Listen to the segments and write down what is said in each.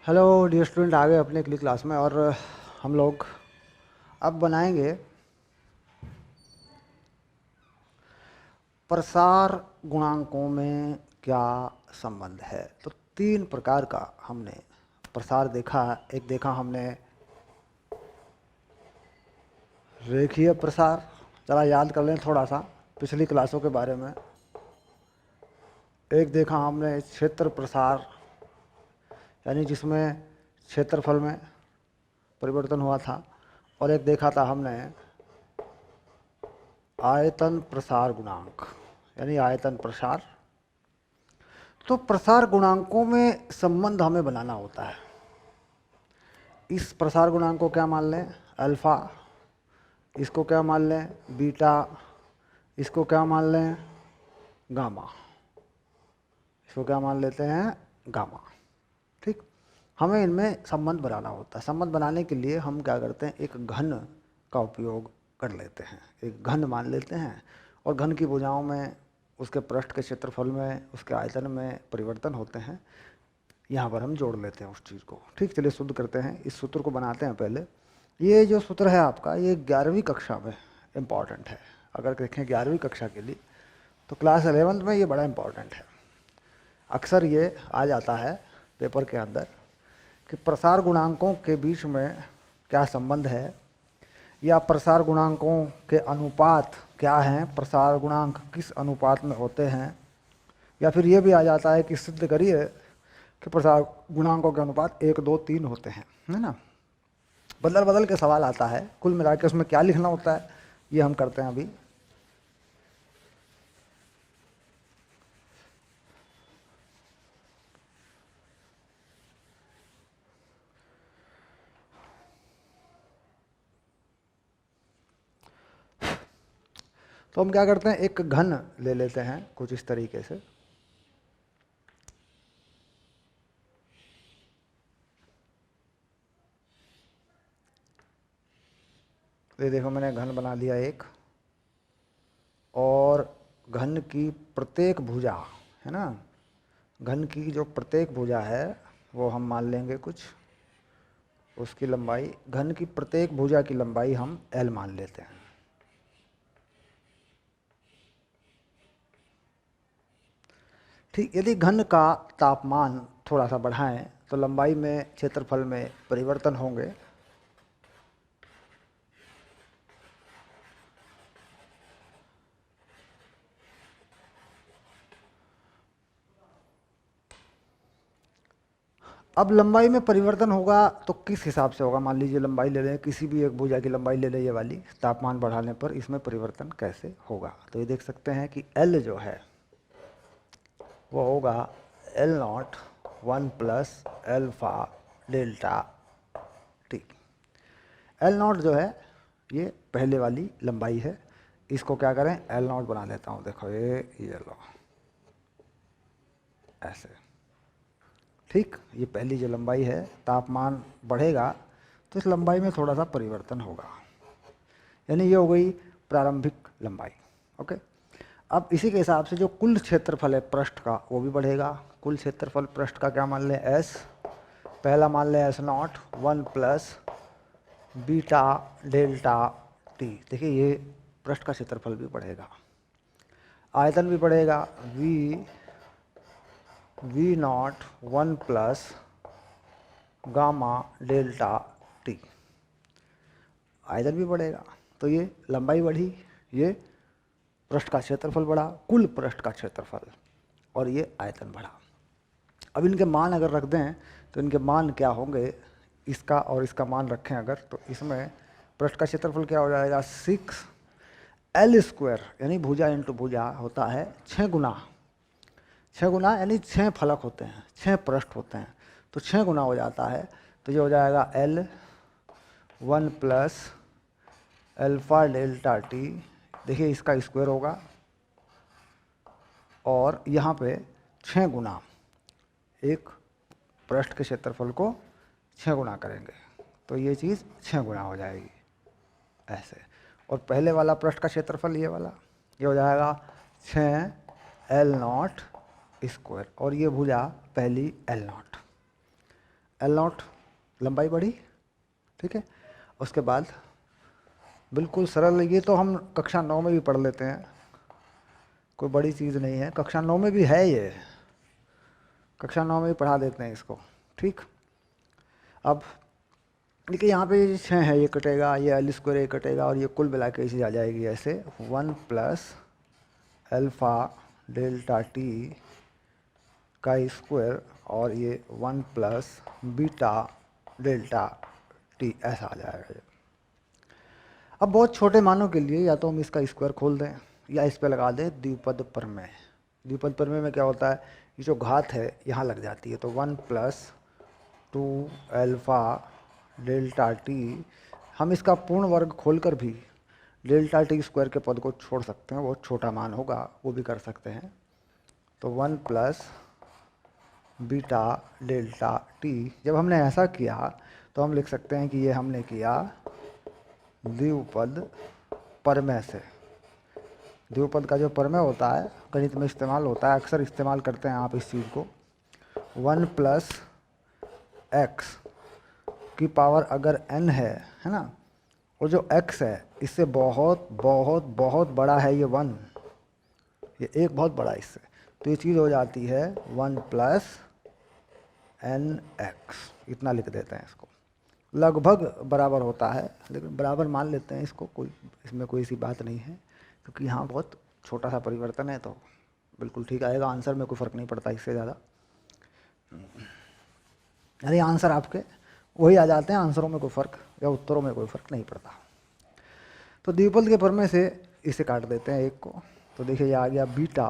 Hello dear student, आ गए अपने अगली क्लास में। और हम लोग अब बनाएंगे प्रसार गुणांकों में क्या संबंध है। तो तीन प्रकार का हमने प्रसार देखा। एक देखा हमने रेखीय प्रसार, चला याद कर लें थोड़ा सा पिछली क्लासों के बारे में। एक देखा हमने क्षेत्र प्रसार, यानी जिसमें क्षेत्रफल में परिवर्तन हुआ था। और एक देखा था हमने आयतन प्रसार गुणांक, यानी आयतन प्रसार। तो प्रसार गुणांकों में संबंध हमें बनाना होता है। इस प्रसार गुणांक को क्या मान लें? अल्फा। इसको क्या मान लें? बीटा। इसको क्या मान लें? गामा। इसको क्या मान लेते हैं? गामा। ठीक। हमें इनमें संबंध बनाना होता है। संबंध बनाने के लिए हम क्या करते हैं, एक घन का उपयोग कर लेते हैं। एक घन मान लेते हैं और घन की भुजाओं में, उसके पृष्ठ के क्षेत्रफल में, उसके आयतन में परिवर्तन होते हैं। यहाँ पर हम जोड़ लेते हैं उस चीज़ को। ठीक, चलिए शुद्ध करते हैं। इस सूत्र को बनाते हैं पहले। ये जो सूत्र है आपका, ये 11वीं कक्षा में इम्पॉर्टेंट है। अगर देखें 11वीं कक्षा के लिए, तो क्लास 11th में ये बड़ा इम्पॉर्टेंट है। अक्सर ये आ जाता है पेपर के अंदर कि प्रसार गुणांकों के बीच में क्या संबंध है, या प्रसार गुणांकों के अनुपात क्या हैं, प्रसार गुणांक किस अनुपात में होते हैं। या फिर ये भी आ जाता है कि सिद्ध करिए कि प्रसार गुणांकों के अनुपात 1, 2, 3 होते हैं, है ना। बदल बदल के सवाल आता है। कुल मिला के उसमें क्या लिखना होता है, ये हम करते हैं अभी। तो हम क्या करते हैं, एक घन ले लेते हैं कुछ इस तरीके से। ये देखो, मैंने घन बना दिया एक। और घन की प्रत्येक भुजा, है ना, घन की जो प्रत्येक भुजा है वो हम मान लेंगे कुछ, उसकी लंबाई, घन की प्रत्येक भुजा की लंबाई हम L मान लेते हैं। ठीक, यदि घन का तापमान थोड़ा सा बढ़ाएं तो लंबाई में, क्षेत्रफल में परिवर्तन होंगे। अब लंबाई में परिवर्तन होगा तो किस हिसाब से होगा? मान लीजिए लंबाई ले लें, किसी भी एक भुजा की लंबाई ले लें, ये वाली। तापमान बढ़ाने पर इसमें परिवर्तन कैसे होगा? तो ये देख सकते हैं कि L जो है वो होगा L0 1 plus alpha delta T. L0 जो है ये पहले वाली लंबाई है। इसको क्या करें, L0 बना लेता हूँ। देखो ये लो, ऐसे। ठीक, ये पहली जो लंबाई है, तापमान बढ़ेगा तो इस लंबाई में थोड़ा सा परिवर्तन होगा, यानी ये हो गई प्रारंभिक लंबाई। ओके। अब इसी के हिसाब से जो कुल क्षेत्रफल है पृष्ठ का, वो भी बढ़ेगा। कुल क्षेत्रफल पृष्ठ का क्या मान लें? S। पहला मान लें S0 1 plus beta delta T. देखिए ये पृष्ठ का क्षेत्रफल भी बढ़ेगा, आयतन भी बढ़ेगा। V0 1 plus gamma delta T, आयतन भी बढ़ेगा। तो ये लंबाई बढ़ी, ये पृष्ठ का क्षेत्रफल बढ़ा, कुल पृष्ठ का क्षेत्रफल, और ये आयतन बढ़ा। अब इनके मान अगर रख दें तो इनके मान क्या होंगे, इसका और इसका मान रखें अगर, तो इसमें पृष्ठ का क्षेत्रफल क्या हो जाएगा? 6L², यानी भुजा इंटू भुजा होता है 6 गुना। 6 गुना यानी 6 फलक होते हैं, 6 पृष्ठ होते हैं, तो 6 गुना हो जाता है। तो ये हो जाएगा L1 plus alpha delta T. देखिए इसका स्क्वायर होगा, और यहाँ पे 6 गुना, एक पृष्ठ के क्षेत्रफल को 6 गुना करेंगे तो ये चीज़ 6 गुना हो जाएगी, ऐसे। और पहले वाला पृष्ठ का क्षेत्रफल ये वाला, ये हो जाएगा 6L0², और ये भुजा पहली L0। एल नॉट लंबाई बढ़ी, ठीक है। उसके बाद बिल्कुल सरल, ये तो हम कक्षा 9 में भी पढ़ लेते हैं, कोई बड़ी चीज़ नहीं है, कक्षा 9 में भी है ये, कक्षा 9 में भी पढ़ा देते हैं इसको, ठीक। अब देखिए यहाँ पे 6 है, ये कटेगा, ये एल स्क्वायर ये कटेगा, और ये कुल मिला के इसी आ जाएगी ऐसे 1 प्लस अल्फ़ा डेल्टा टी का स्क्वायर, और ये 1 प्लस बीटा डेल्टा टी, ऐसा आ जाएगा ये। अब बहुत छोटे मानों के लिए या तो हम इसका स्क्वायर खोल दें या इस पे लगा दें द्विपद प्रमेय। द्विपद प्रमेय में क्या होता है, ये जो घात है यहाँ लग जाती है, तो 1 प्लस 2 अल्फ़ा डेल्टा टी, हम इसका पूर्ण वर्ग खोलकर भी डेल्टा टी स्क्वायर के पद को छोड़ सकते हैं, बहुत छोटा मान होगा वो भी कर सकते हैं। तो 1 प्लस बीटा डेल्टा टी, जब हमने ऐसा किया तो हम लिख सकते हैं कि ये हमने किया द्विपद प्रमेय से। द्विपद का जो प्रमेय होता है गणित में इस्तेमाल होता है, अक्सर इस्तेमाल करते हैं आप इस चीज़ को। 1 प्लस एक्स की पावर अगर n है ना, और जो x है इससे बहुत बहुत बहुत बड़ा है ये 1, ये एक बहुत बड़ा इससे, तो ये चीज़ हो जाती है 1 प्लस एन एक्स, इतना लिख देते हैं इसको। लगभग बराबर होता है, लेकिन बराबर मान लेते हैं इसको, कोई इसमें कोई ऐसी बात नहीं है, क्योंकि यहाँ बहुत छोटा सा परिवर्तन है, तो बिल्कुल ठीक आएगा आंसर में, कोई फ़र्क नहीं पड़ता इससे ज़्यादा। यानी आंसर आपके वही आ जाते हैं, आंसरों में कोई फ़र्क या उत्तरों में कोई फ़र्क नहीं पड़ता। तो द्विपद के प्रमेय से इसे काट देते हैं एक को, तो देखिए ये आ गया बीटा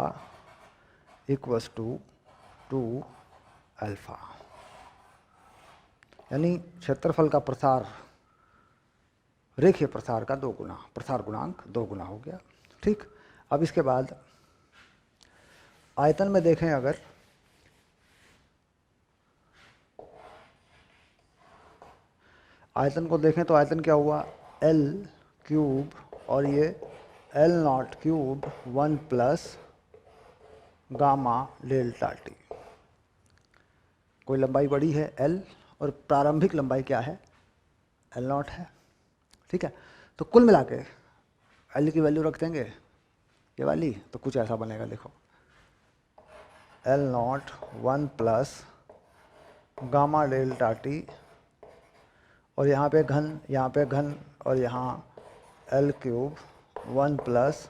इक्वल्स टू 2 अल्फ़ा, यानी क्षेत्रफल का प्रसार रेखीय प्रसार का 2 गुना, प्रसार गुणांक 2 गुना हो गया, ठीक। अब इसके बाद आयतन में देखें, अगर आयतन को देखें तो आयतन क्या हुआ, एल क्यूब और ये L not cube 1 plus gamma delta T. कोई लंबाई बड़ी है एल, और प्रारंभिक लंबाई क्या है, एल नॉट है, ठीक है। तो कुल मिला के एल की वैल्यू रख देंगे ये वाली, तो कुछ ऐसा बनेगा, देखो L not 1 plus gamma delta T, और यहाँ पे घन, यहाँ पे घन, और यहाँ एल क्यूब 1 प्लस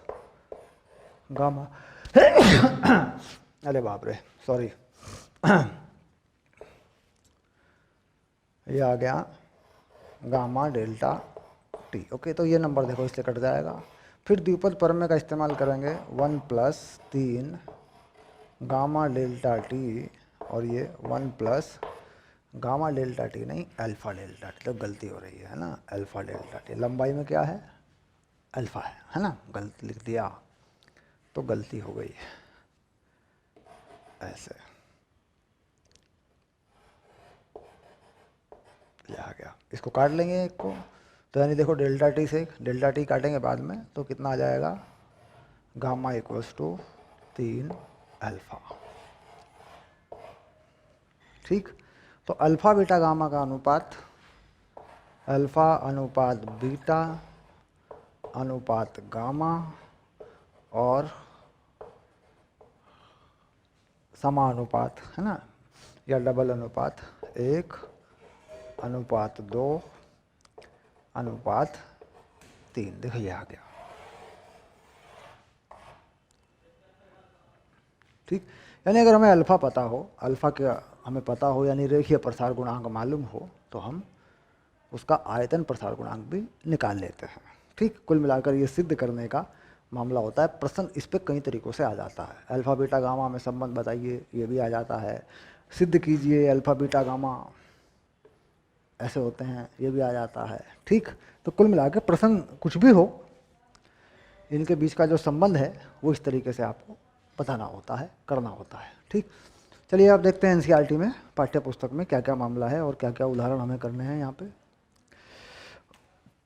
गामा अरे बाप रे, सॉरी ये आ गया गामा डेल्टा टी, ओके। तो ये नंबर देखो इससे कट जाएगा। फिर द्विपद प्रमेय का इस्तेमाल करेंगे, 1 प्लस 3 गामा डेल्टा टी, और ये 1 प्लस गामा डेल्टा टी नहीं अल्फ़ा डेल्टा टी, तो गलती हो रही है ना, अल्फ़ा डेल्टा टी, लंबाई में क्या है, अल्फ़ा है ना, गलती लिख दिया तो गलती हो गई, ऐसे ये आ गया। इसको काट लेंगे एक को, तो यानी देखो डेल्टा टी से डेल्टा टी काटेंगे बाद में, तो कितना आ जाएगा, गामा इक्वल्स टू 3 अल्फ़ा, ठीक। तो अल्फ़ा बीटा गामा का अनुपात, अल्फ़ा अनुपात बीटा अनुपात गामा और समानुपात है ना, या डबल अनुपात 1 अनुपात 2 अनुपात 3, देखो ये आ गया, ठीक। यानी अगर हमें अल्फ़ा पता हो, अल्फ़ा का हमें पता हो, यानी रेखीय प्रसार गुणांक मालूम हो, तो हम उसका आयतन प्रसार गुणांक भी निकाल लेते हैं, ठीक। कुल मिलाकर ये सिद्ध करने का मामला होता है। प्रश्न इस पे कई तरीक़ों से आ जाता है, अल्फ़ा बीटा गामा में संबंध बताइए, ये भी आ जाता है, सिद्ध कीजिए अल्फ़ा बीटा गामा ऐसे होते हैं, ये भी आ जाता है, ठीक। तो कुल मिलाकर प्रश्न कुछ भी हो, इनके बीच का जो संबंध है वो इस तरीके से आपको बताना होता है, करना होता है, ठीक। चलिए आप देखते हैं एनसीईआरटी में पाठ्य पुस्तक में क्या क्या मामला है और क्या क्या उदाहरण हमें करने हैं। यहाँ पे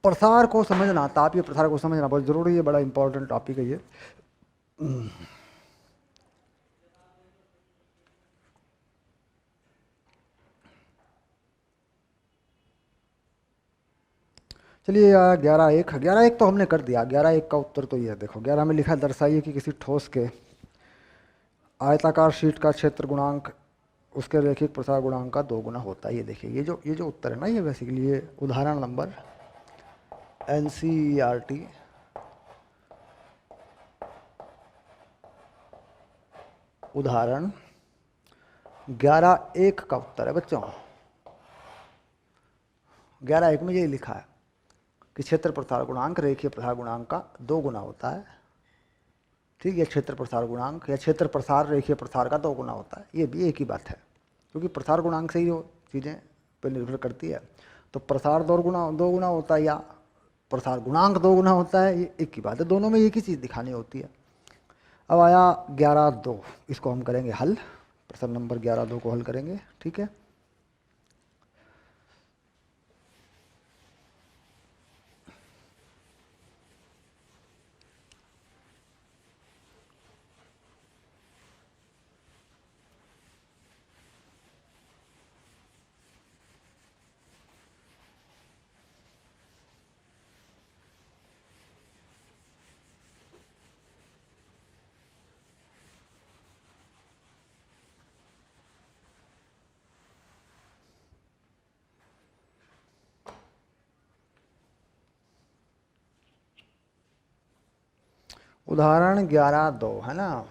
प्रसार को समझना, तापीय प्रसार को समझना बहुत ज़रूरी है, बड़ा इंपॉर्टेंट टॉपिक है ये। चलिए 11 1, 11 1 तो हमने कर दिया। 11 1 का उत्तर तो ये है, देखो 11 में लिखा है दर्शाइए कि किसी ठोस के आयताकार शीट का क्षेत्र गुणांक उसके रैखिक प्रसार गुणांक का 2 गुना होता है। ये देखिए ये जो उत्तर है ना, ये बेसिकली ये उदाहरण नंबर NCERT उदाहरण 11 1 का उत्तर है बच्चों। 11 1 में यही लिखा है कि क्षेत्र प्रसार गुणांक रेखीय प्रसार गुणांक का 2 गुना होता है। ठीक है, क्षेत्र प्रसार गुणांक या क्षेत्र प्रसार रेखीय प्रसार का 2 गुना होता है, ये भी एक ही बात है, क्योंकि प्रसार गुणांक से ही जो चीज़ें पर निर्भर करती है। तो प्रसार 2 गुना होता है या प्रसार गुणांक 2 गुना होता है, ये एक ही बात है, दोनों में एक ही चीज़ दिखानी होती है। अब आया 11 2, इसको हम करेंगे हल, प्रश्न नंबर 11 2 को हल करेंगे। ठीक है, उदाहरण 11 2 है ना।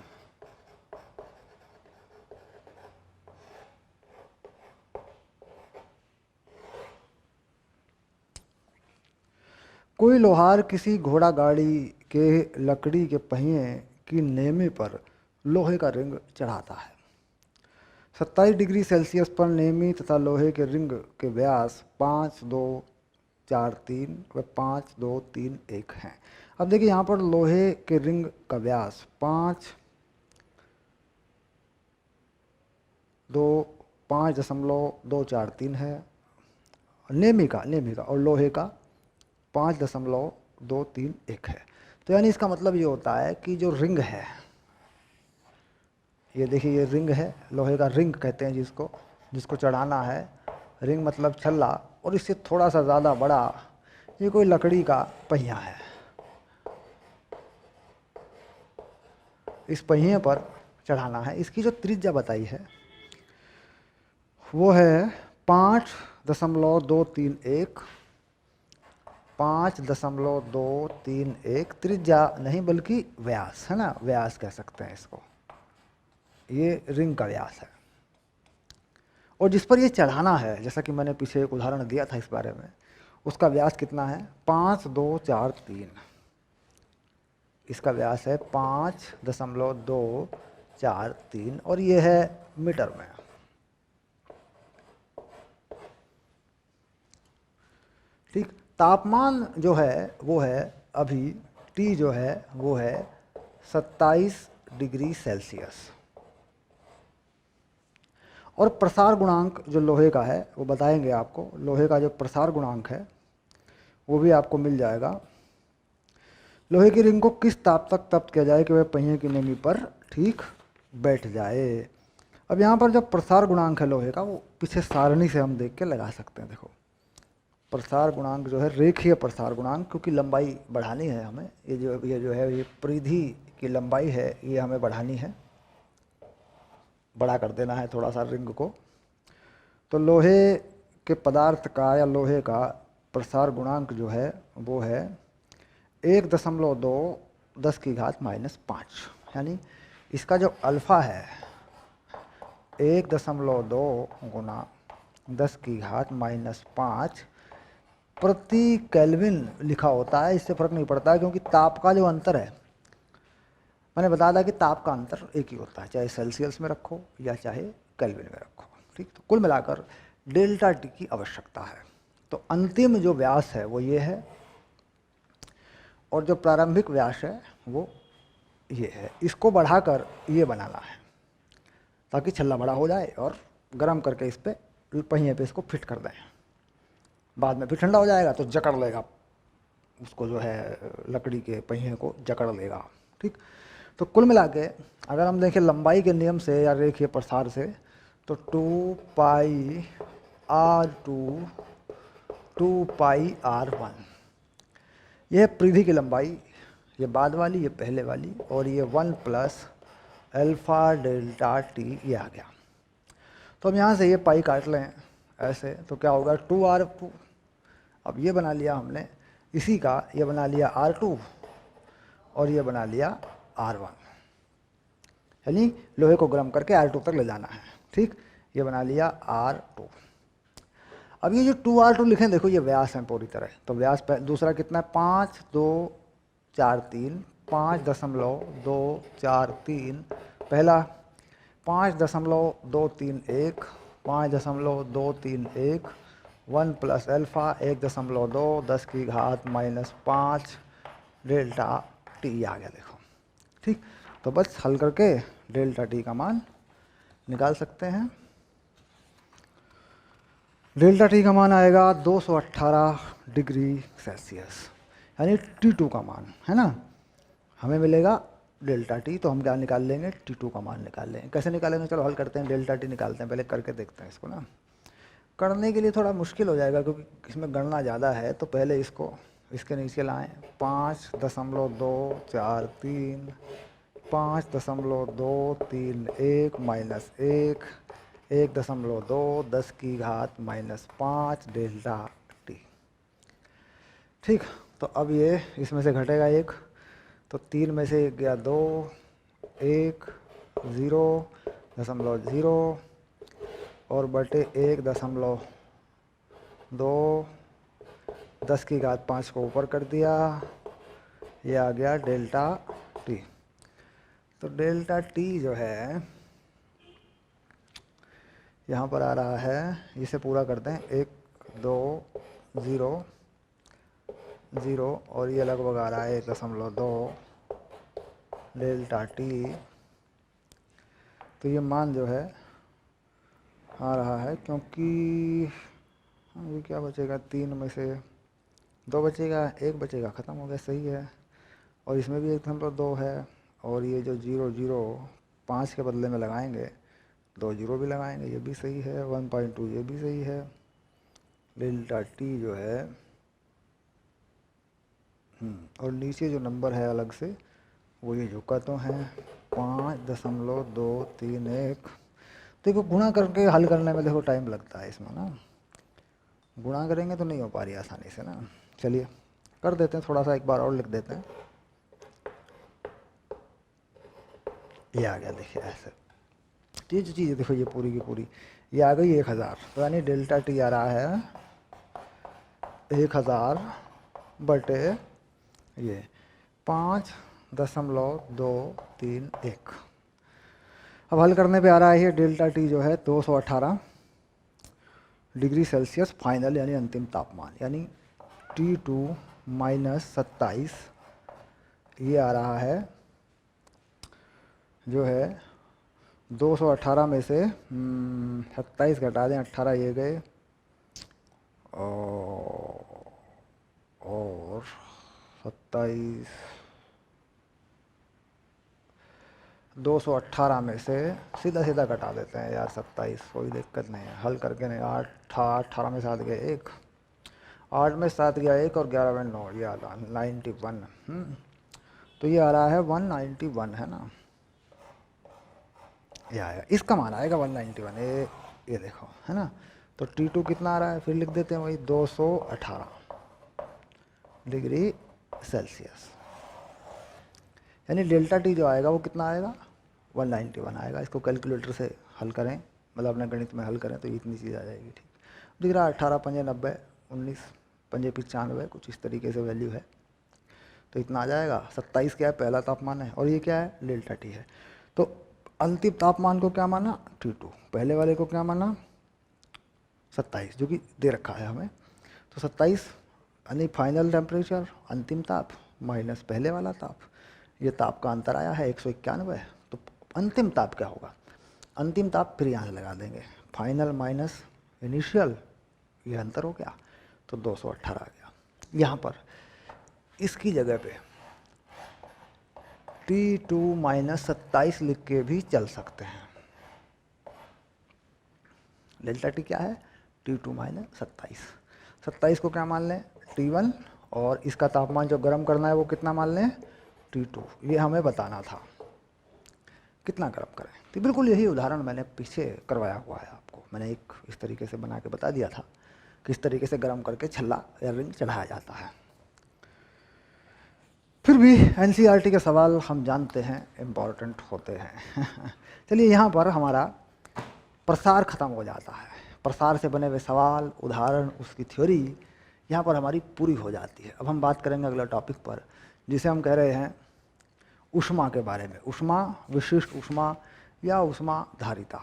कोई लोहार किसी घोड़ा गाड़ी के लकड़ी के पहिए की नेमी पर लोहे का रिंग चढ़ाता है। 27 डिग्री सेल्सियस पर नेमी तथा लोहे के रिंग के व्यास 5 2 4 3 व 5 2 3 1 हैं। अब देखिए यहाँ पर लोहे के रिंग का व्यास 5.243 है, नेमी का और लोहे का 5.231 है। तो यानी इसका मतलब ये होता है कि जो रिंग है, ये देखिए ये रिंग है, लोहे का रिंग कहते हैं जिसको चढ़ाना है, रिंग मतलब छल्ला, और इससे थोड़ा सा ज़्यादा बड़ा ये कोई लकड़ी का पहिया है। इस पहिए पर चढ़ाना है, इसकी जो त्रिज्या बताई है वो है 5.231, 5.231 त्रिज्या नहीं बल्कि व्यास है ना, व्यास कह सकते हैं इसको, ये रिंग का व्यास है। और जिस पर ये चढ़ाना है, जैसा कि मैंने पीछे एक उदाहरण दिया था इस बारे में, उसका व्यास कितना है 5.243, इसका व्यास है 5.243 और ये है मीटर में। ठीक, तापमान जो है वो है अभी T जो है वो है 27 डिग्री सेल्सियस, और प्रसार गुणांक जो लोहे का है वो बताएंगे आपको। लोहे का जो प्रसार गुणांक है वो भी आपको मिल जाएगा। लोहे की रिंग को किस ताप तक तप्त किया जाए कि वह पहिए की नेमी पर ठीक बैठ जाए। अब यहाँ पर जो प्रसार गुणांक है लोहे का, वो पीछे सारणी से हम देख के लगा सकते हैं। देखो प्रसार गुणांक जो है रेखीय प्रसार गुणांक, क्योंकि लंबाई बढ़ानी है हमें, ये जो है ये परिधि की लंबाई है, ये हमें बढ़ानी है, बड़ा कर देना है थोड़ा सा रिंग को। तो लोहे के पदार्थ का या लोहे का प्रसार गुणांक जो है वो है 1.2 10⁻⁻5, यानी इसका जो अल्फ़ा है 1.2 गुना 10⁻⁻5 प्रति केल्विन लिखा होता है। इससे फ़र्क नहीं पड़ता है, क्योंकि ताप का जो अंतर है, मैंने बताया था कि ताप का अंतर एक ही होता है, चाहे सेल्सियस में रखो या चाहे केल्विन में रखो। ठीक, तो कुल मिलाकर डेल्टा टी की आवश्यकता है। तो अंतिम जो व्यास है वो ये है, और जो प्रारंभिक व्यास है वो ये है। इसको बढ़ाकर ये बनाना है ताकि छल्ला बड़ा हो जाए, और गर्म करके इस पर पहिए पे इसको फिट कर दें। बाद में फिर ठंडा हो जाएगा तो जकड़ लेगा उसको, जो है लकड़ी के पहिए को जकड़ लेगा। ठीक, तो कुल मिला के अगर हम देखें लंबाई के नियम से या रेखीय प्रसार से, तो 2πr2 2πr1 यह परिधि की लंबाई, ये बाद वाली, ये पहले वाली, और ये 1 प्लस अल्फ़ा डेल्टा टी ये आ गया। तो हम यहाँ से ये पाई काट लें ऐसे, तो क्या होगा 2R2। अब ये बना लिया हमने, इसी का ये बना लिया R2 और ये बना लिया R1, यानी लोहे को गर्म करके R2 तक ले जाना है। ठीक, ये बना लिया R2। अब ये जो 2R2 लिखें, देखो ये व्यास है पूरी तरह, तो व्यास दूसरा कितना है 5, 2, 4, 3, 5.243, पहला 5.231, 5.231, 1 प्लस अल्फ़ा 1.2, 10 की घात -5 डेल्टा टी आ गया, देखो। ठीक, तो बस हल करके डेल्टा टी का मान निकाल सकते हैं। डेल्टा टी का मान आएगा 218 डिग्री सेल्सियस, यानी T2 का मान, है ना। हमें मिलेगा डेल्टा टी, तो हम क्या निकाल लेंगे, T2 का मान निकाल लेंगे। कैसे निकालेंगे, चलो हल करते हैं, डेल्टा टी निकालते हैं, पहले करके देखते हैं इसको ना। करने के लिए थोड़ा मुश्किल हो जाएगा क्योंकि इसमें गणना ज़्यादा है, तो पहले इसको इसके नीचे लाएं। 5.243, 5.231 माइनस 1, 1.2, 10 की घात -5 डेल्टा टी। ठीक, तो अब ये इसमें से घटेगा 1, तो 3 में से 1 गया 2, 1, 0.0 और बटे 1.2, 10 की घात 5 को ऊपर कर दिया, ये आ गया डेल्टा टी। तो डेल्टा टी जो है यहाँ पर आ रहा है, इसे पूरा करते हैं, 1, 2, 0, 0 और ये लगभग आ रहा है 1.2 डेल्टा टी। तो ये मान जो है आ रहा है, क्योंकि ये क्या बचेगा, 3 में से 2 बचेगा, 1 बचेगा, ख़त्म हो गया, सही है। और इसमें भी 1.2 है, और ये जो 0, 0 5 के बदले में लगाएंगे, 2 0 भी लगाएंगे, ये भी सही है, 1.2 ये भी सही है। डेल्टा टी जो है और नीचे जो नंबर है अलग से, वो ये झुका तो है 5.231। देखो गुणा करके हल करने में देखो टाइम लगता है इसमें ना, गुणा करेंगे तो नहीं हो पा रही आसानी से ना। चलिए कर देते हैं, थोड़ा सा एक बार और लिख देते हैं। ये आ गया, देखिए ऐसे। ये जो चीज़ देखो, ये पूरी की पूरी ये आ गई 1000, तो यानी डेल्टा टी आ रहा है 1000 बटे ये 5.231। अब हल करने पे आ रहा है ये डेल्टा टी जो है 218 डिग्री सेल्सियस फाइनल, यानी अंतिम तापमान, यानी T2 माइनस 27, ये आ रहा है जो है 218 में से 27 घटा दें, 18 ये गए और 27, 218 में से सीधा सीधा घटा देते हैं यार 27, कोई दिक्कत नहीं है, हल करके नहीं। 18 में 7 गए 1, 8 में 7 गया 1 और 11 में 9, ये आ रहा 91। तो ये आ रहा है 191, है ना, ये आएगा, इसका मान आएगा 191। ये देखो, है ना। तो T2 कितना आ रहा है, फिर लिख देते हैं वही 218 डिग्री सेल्सियस, यानी डेल्टा टी जो आएगा वो कितना आएगा 191 आएगा। इसको कैलकुलेटर से हल करें, मतलब अपने गणित में हल करें तो इतनी चीज़ आ जाएगी। ठीक, दिख रहा है 18 पंजे 90, 19 पंजे 95, कुछ इस तरीके से वैल्यू है, तो इतना आ जाएगा। 27 क्या है, पहला तापमान है, और ये क्या है, डेल्टा टी है। तो अंतिम तापमान को क्या माना, T2, पहले वाले को क्या माना 27, जो कि दे रखा है हमें। तो 27 यानी फाइनल टेम्परेचर, अंतिम ताप, माइनस पहले वाला ताप, ये ताप का अंतर आया है 191। तो अंतिम ताप क्या होगा, अंतिम ताप फिर यहाँ से लगा देंगे, फाइनल माइनस इनिशियल, ये अंतर हो गया, तो 218 आ गया। यहाँ पर इसकी जगह पे T2 माइनस 27 लिख के भी चल सकते हैं। डेल्टा टी क्या है, T2 माइनस 27, 27 को क्या मान लें T1 और इसका तापमान जो गर्म करना है वो कितना मान लें, T2। ये हमें बताना था कितना गर्म करें। तो बिल्कुल यही उदाहरण मैंने पीछे करवाया हुआ है आपको। मैंने एक इस तरीके से बना के बता दिया था किस तरीके से गर्म करके छल्ला या रिंग चढ़ाया जाता है। फिर भी एनसीईआरटी के सवाल हम जानते हैं इम्पॉर्टेंट होते हैं। चलिए यहाँ पर हमारा प्रसार खत्म हो जाता है। प्रसार से बने हुए सवाल, उदाहरण, उसकी थ्योरी यहाँ पर हमारी पूरी हो जाती है। अब हम बात करेंगे अगला टॉपिक पर, जिसे हम कह रहे हैं ऊष्मा के बारे में। ऊष्मा, विशिष्ट ऊष्मा या ऊष्मा धारिता।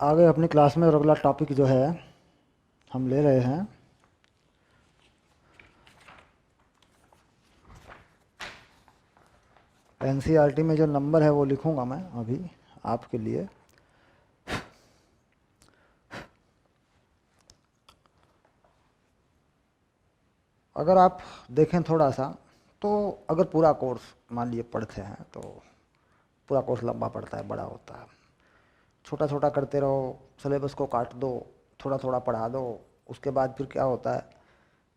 आगे अपनी क्लास में और अगला टॉपिक जो है हम ले रहे हैं एनसीईआरटी में जो नंबर है वो लिखूंगा मैं अभी आपके लिए। अगर आप देखें थोड़ा सा तो अगर पूरा कोर्स मान लीजिए पढ़ते हैं तो पूरा कोर्स लंबा पड़ता है, बड़ा होता है। छोटा छोटा करते रहो, सिलेबस को काट दो, थोड़ा थोड़ा पढ़ा दो, उसके बाद फिर क्या होता है,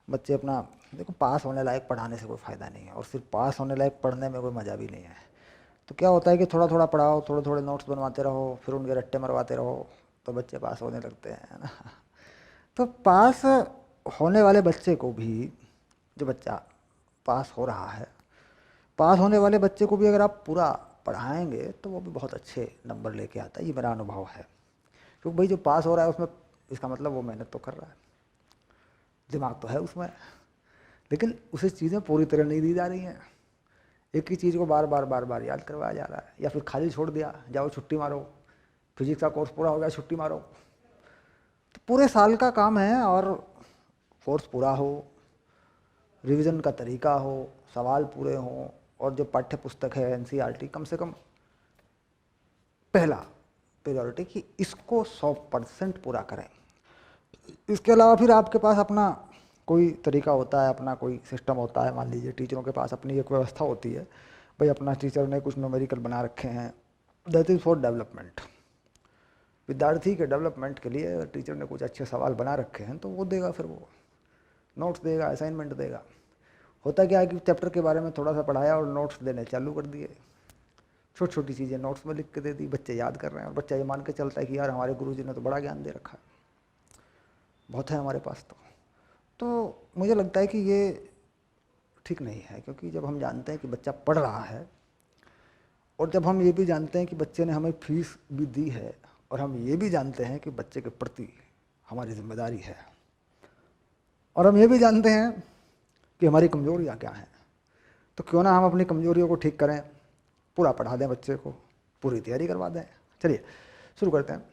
बच्चे अपना देखो पास होने लायक पढ़ाने से कोई फ़ायदा नहीं है, और सिर्फ पास होने लायक पढ़ने में कोई मज़ा भी नहीं है। तो क्या होता है कि थोड़ा थोड़ा पढ़ाओ, थोड़े थोड़े नोट्स बनवाते रहो, फिर उनके रट्टे मरवाते रहो, तो बच्चे पास होने लगते हैं, है ना। तो पास होने वाले बच्चे को भी, जो बच्चा पास हो रहा है, पास होने वाले बच्चे को भी अगर आप पूरा पढ़ाएंगे तो वो भी बहुत अच्छे नंबर लेके आता है। ये मेरा अनुभव है। क्योंकि भाई जो पास हो रहा है उसमें, इसका मतलब वो मेहनत तो कर रहा है, दिमाग तो है उसमें, लेकिन उसे चीज़ें पूरी तरह नहीं दी जा रही हैं। एक ही चीज़ को बार बार बार बार याद करवाया जा रहा है, या फिर खाली छोड़ दिया, जाओ छुट्टी मारो, फिजिक्स का कोर्स पूरा हो गया, छुट्टी मारो। तो पूरे साल का काम है, और कोर्स पूरा हो, रिवीजन का तरीका हो, सवाल पूरे हों, और जो पाठ्य पुस्तक है एनसीईआरटी, कम से कम पहला प्रायोरिटी कि इसको 100% पूरा करें। इसके अलावा फिर आपके पास अपना कोई तरीका होता है, अपना कोई सिस्टम होता है। मान लीजिए टीचरों के पास अपनी एक व्यवस्था होती है, भाई अपना टीचर ने कुछ न्यूमेरिकल बना रखे हैं, दैट इज़ फॉर डेवलपमेंट। विद्यार्थी के डेवलपमेंट के लिए टीचर ने कुछ अच्छे सवाल बना रखे हैं तो वो देगा, फिर वो नोट्स देगा, असाइनमेंट देगा। होता क्या है कि चैप्टर के बारे में थोड़ा सा पढ़ाया और नोट्स देने चालू कर दिए, छोटी छोटी चीज़ें नोट्स में लिख के दे दी, बच्चे याद कर रहे हैं, और बच्चा ये मान के चलता है कि यार हमारे गुरुजी ने तो बड़ा ज्ञान दे रखा है, बहुत है हमारे पास। तो मुझे लगता है कि ये ठीक नहीं है, क्योंकि जब हम जानते हैं कि बच्चा पढ़ रहा है, और जब हम ये भी जानते हैं कि बच्चे ने हमें फीस भी दी है, और हम ये भी जानते हैं कि बच्चे के प्रति हमारी जिम्मेदारी है, और हम ये भी जानते हैं कि हमारी कमजोरियाँ क्या हैं, तो क्यों ना हम अपनी कमजोरियों को ठीक करें, पूरा पढ़ा दें बच्चे को, पूरी तैयारी करवा दें। चलिए शुरू करते हैं।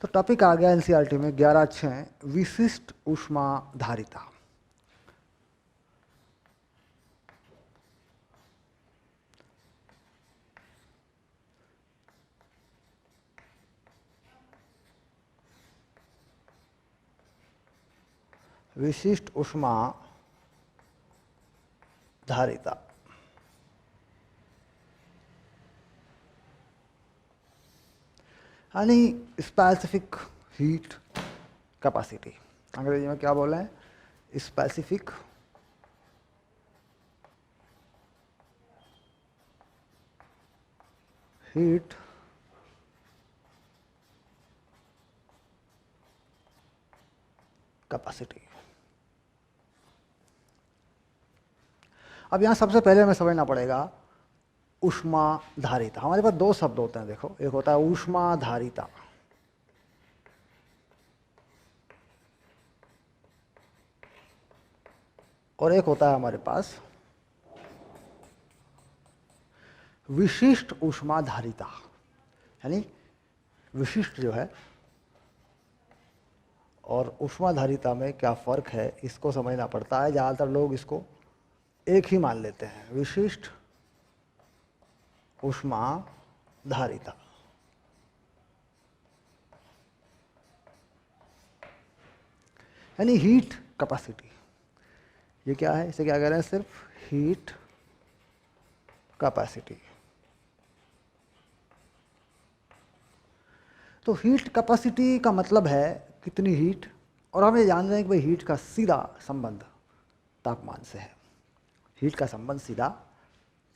तो टॉपिक आ गया एनसीईआरटी में 11/6 विशिष्ट ऊष्मा धारिता। विशिष्ट ऊष्मा धारिता यानी स्पेसिफिक हीट कैपेसिटी। अंग्रेजी में क्या बोल रहे हैं, स्पेसिफिक हीट कैपेसिटी। अब यहाँ सबसे पहले हमें समझना पड़ेगा ऊष्मा धारिता। हमारे पास दो शब्द होते हैं, देखो, एक होता है ऊष्मा धारिता, और एक होता है हमारे पास विशिष्ट ऊष्माधारिता। यानी विशिष्ट जो है और ऊष्माधारिता में क्या फ़र्क है इसको समझना पड़ता है। ज़्यादातर लोग इसको एक ही मान लेते हैं, विशिष्ट ऊष्माधारिता। यानी हीट कैपेसिटी। ये क्या है, इसे क्या कह रहे हैं, सिर्फ हीट कैपेसिटी। तो हीट कैपेसिटी का मतलब है कितनी हीट, और हम ये जान रहे हैं कि भाई हीट का सीधा संबंध तापमान से है। हीट का संबंध सीधा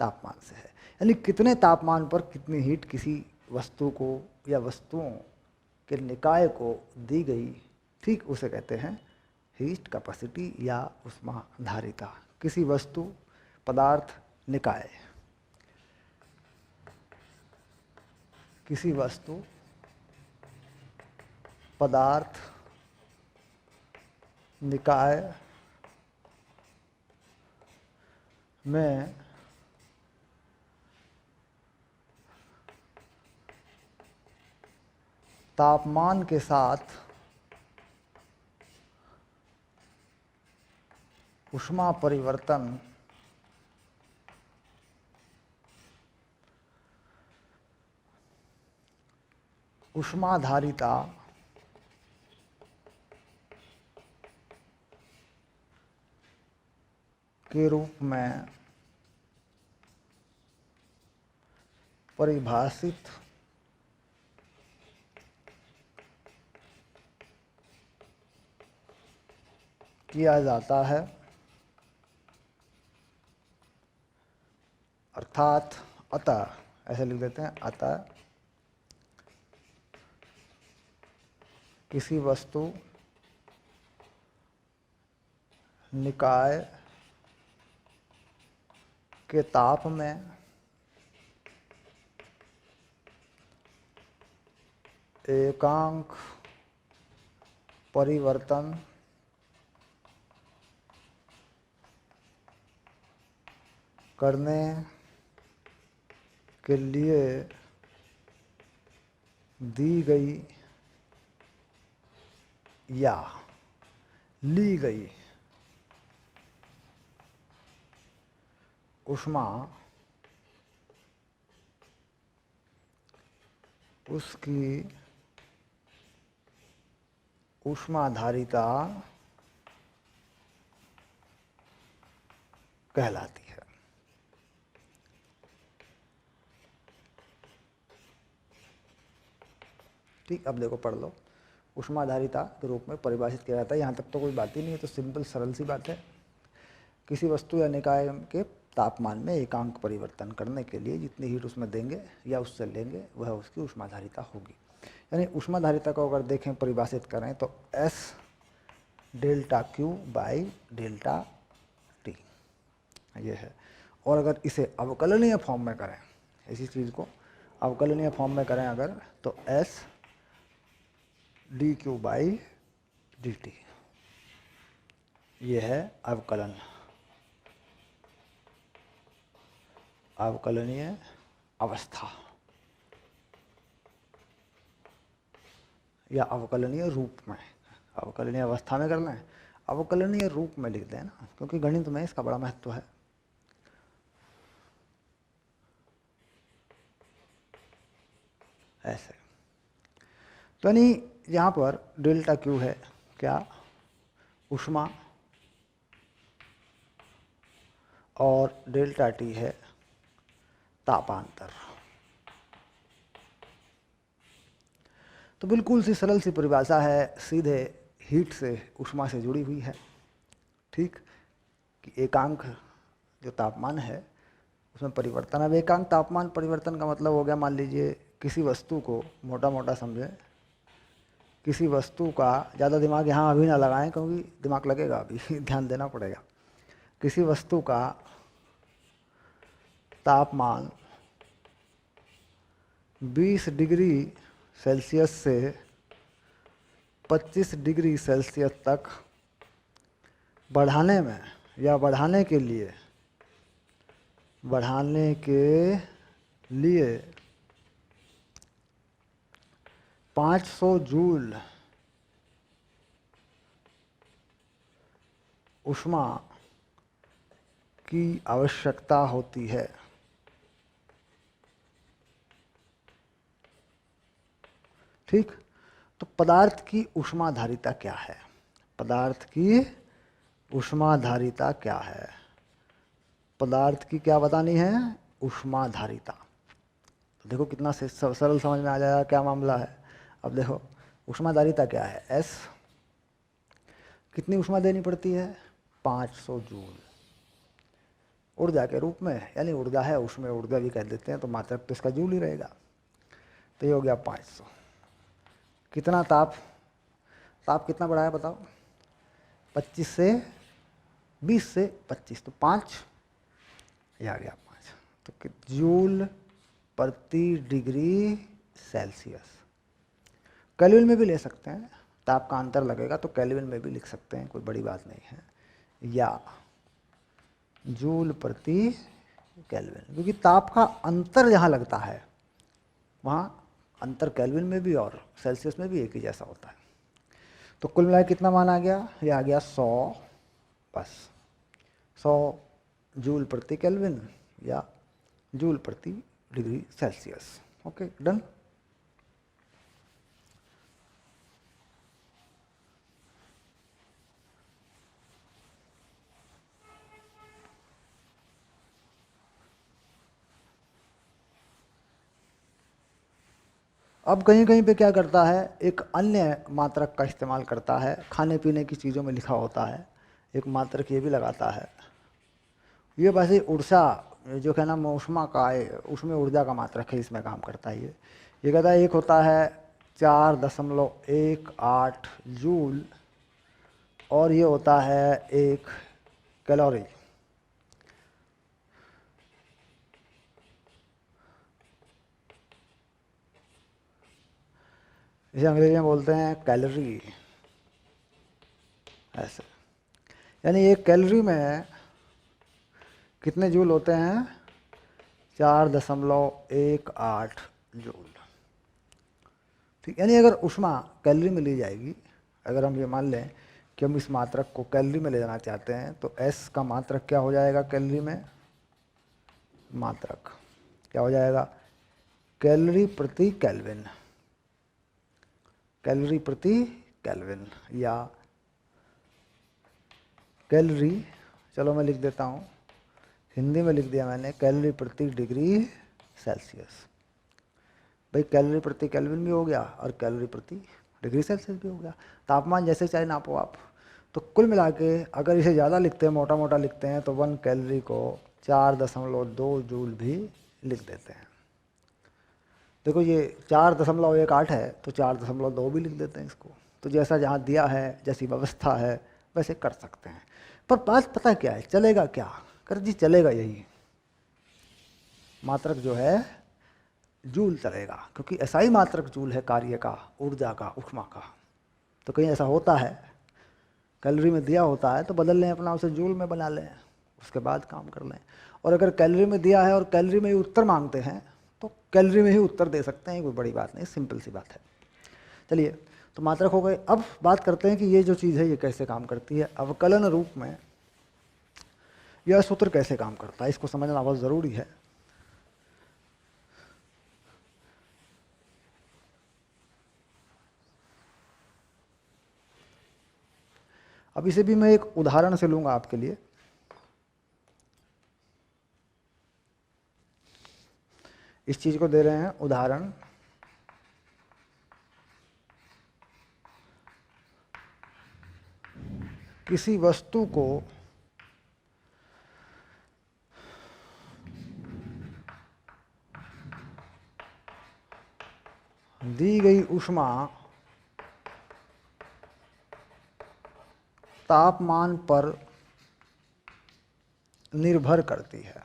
तापमान से है, यानी कितने तापमान पर कितनी हीट किसी वस्तु को या वस्तुओं के निकाय को दी गई, ठीक उसे कहते हैं हीट कैपेसिटी या ऊष्माधारिता। किसी वस्तु, पदार्थ, निकाय, किसी वस्तु, पदार्थ, निकाय में तापमान के साथ ऊष्मा परिवर्तन ऊष्माधारिता के रूप में परिभाषित किया जाता है। अर्थात अतः, ऐसे लिख देते हैं, अतः किसी वस्तु, निकाय के ताप में एकांक परिवर्तन करने के लिए दी गई या ली गई ऊष्मा उसकी ऊष्माधारिता कहलाती है। ठीक, अब देखो पढ़ लो। ऊष्माधारिता के रूप में परिभाषित किया जाता है। यहाँ तक तो कोई बात ही नहीं है, तो सिंपल सरल सी बात है। किसी वस्तु या निकाय के तापमान में एकांक परिवर्तन करने के लिए जितनी हीट उसमें देंगे या उससे लेंगे वह उसकी ऊष्माधारिता होगी। यानी ऊष्माधारिता को अगर देखें, परिभाषित करें तो S delta Q by delta T ये है। और अगर इसे अवकलनीय फॉर्म में करें, इसी चीज़ को अवकलनीय फॉर्म में करें अगर, तो S dQ बाई dt ये है अवकलन, अवकलनीय अवस्था या अवकलनीय रूप में। अवकलनीय अवस्था में करना है, अवकलनीय रूप में लिख देना, क्योंकि गणित में इसका बड़ा महत्व है। ऐसे तो यानी यहाँ पर डेल्टा Q है क्या, ऊष्मा, और डेल्टा T है तापांतर। तो बिल्कुल सी सरल सी परिभाषा है, सीधे हीट से, ऊष्मा से जुड़ी हुई है। ठीक, कि एकांक जो तापमान है उसमें परिवर्तन। अब एकांक तापमान परिवर्तन का मतलब हो गया, मान लीजिए किसी वस्तु को, मोटा मोटा समझे, किसी वस्तु का, ज़्यादा दिमाग यहाँ अभी ना लगाएं क्योंकि दिमाग लगेगा अभी ध्यान देना पड़ेगा। किसी वस्तु का तापमान 20 डिग्री सेल्सियस से 25 डिग्री सेल्सियस तक बढ़ाने में या बढ़ाने के लिए 500 जूल ऊष्मा की आवश्यकता होती है। ठीक, तो पदार्थ की ऊष्माधारिता क्या है? पदार्थ की ऊष्माधारिता क्या है? पदार्थ की क्या बतानी है? ऊष्माधारिता। तो देखो कितना सरल समझ में आ जाएगा क्या मामला है। अब देखो ऊष्माधारिता क्या है? एस, कितनी ऊष्मा देनी पड़ती है? 500 जूल ऊर्जा के रूप में, यानी ऊर्जा है, उसमें ऊर्जा भी कह देते हैं, तो मात्रक तो इसका जूल ही रहेगा। तो ये हो गया 500। कितना ताप? ताप कितना बढ़ा है बताओ? 25 से 20 से 25, तो 5, ये आ गया 5। तो जूल प्रति डिग्री सेल्सियस। केल्विन में भी ले सकते हैं, ताप का अंतर लगेगा तो केल्विन में भी लिख सकते हैं, कोई बड़ी बात नहीं है। या जूल प्रति केल्विन, क्योंकि ताप का अंतर जहाँ लगता है वहाँ अंतर केल्विन में भी और सेल्सियस में भी एक ही जैसा होता है। तो कुल मिलाकर कितना मान आ गया? ये आ गया 100, बस 100 जूल प्रति केल्विन या जूल प्रति डिग्री सेल्सियस। Okay, done. अब कहीं कहीं पे क्या करता है, एक अन्य मात्रक का इस्तेमाल करता है। खाने पीने की चीज़ों में लिखा होता है, एक मात्रक ये भी लगाता है। ये वैसे ऊर्जा जो है ना, ऊष्मा का है, उसमें ऊर्जा का मात्रक है, इसमें काम करता है ये कहता है एक होता है 4.18 जूल और ये होता है 1 कैलोरी। इसे अंग्रेजी में बोलते हैं कैलोरी, ऐसे। यानी 1 कैलोरी में कितने जूल होते हैं? 4.18 जूल। ठीक, यानी अगर ऊष्मा कैलोरी में ली जाएगी, अगर हम ये मान लें कि हम इस मात्रक को कैलोरी में ले जाना चाहते हैं, तो S का मात्रक क्या हो जाएगा कैलोरी में? मात्रक क्या हो जाएगा? कैलोरी प्रति केल्विन, कैलोरी प्रति केल्विन या कैलोरी, चलो मैं लिख देता हूँ, हिंदी में लिख दिया मैंने, कैलोरी प्रति डिग्री सेल्सियस। भाई कैलोरी प्रति केल्विन भी हो गया और कैलोरी प्रति डिग्री सेल्सियस भी हो गया। तापमान जैसे चाहे नापो आप। तो कुल मिला के अगर इसे ज़्यादा लिखते हैं, मोटा मोटा लिखते हैं, तो 1 कैलोरी को 4.2 जूल भी लिख देते हैं। देखो ये 4.18 है तो 4.2 भी लिख देते हैं इसको। तो जैसा जहाँ दिया है, जैसी व्यवस्था है, वैसे कर सकते हैं। पर बात पता क्या है, चलेगा क्या? कर जी, चलेगा यही मात्रक जो है जूल चलेगा, क्योंकि ऐसा ही मात्रक जूल है कार्य का, ऊर्जा का, ऊष्मा का। तो कहीं ऐसा होता है कैलोरी में दिया होता है तो बदल लें अपना, उसे जूल में बना लें, उसके बाद काम कर लें। और अगर कैलोरी में दिया है और कैलोरी में ही उत्तर मांगते हैं तो कैलोरी में ही उत्तर दे सकते हैं, कोई बड़ी बात नहीं, सिंपल सी बात है। चलिए, तो मात्रक हो गए। अब बात करते हैं कि ये जो चीज़ है ये कैसे काम करती है। अवकलन रूप में यह सूत्र कैसे काम करता है, इसको समझना बहुत ज़रूरी है। अब इसे भी मैं एक उदाहरण से लूँगा आपके लिए। इस चीज़ को दे रहे हैं उदाहरण। किसी वस्तु को दी गई ऊष्मा तापमान पर निर्भर करती है।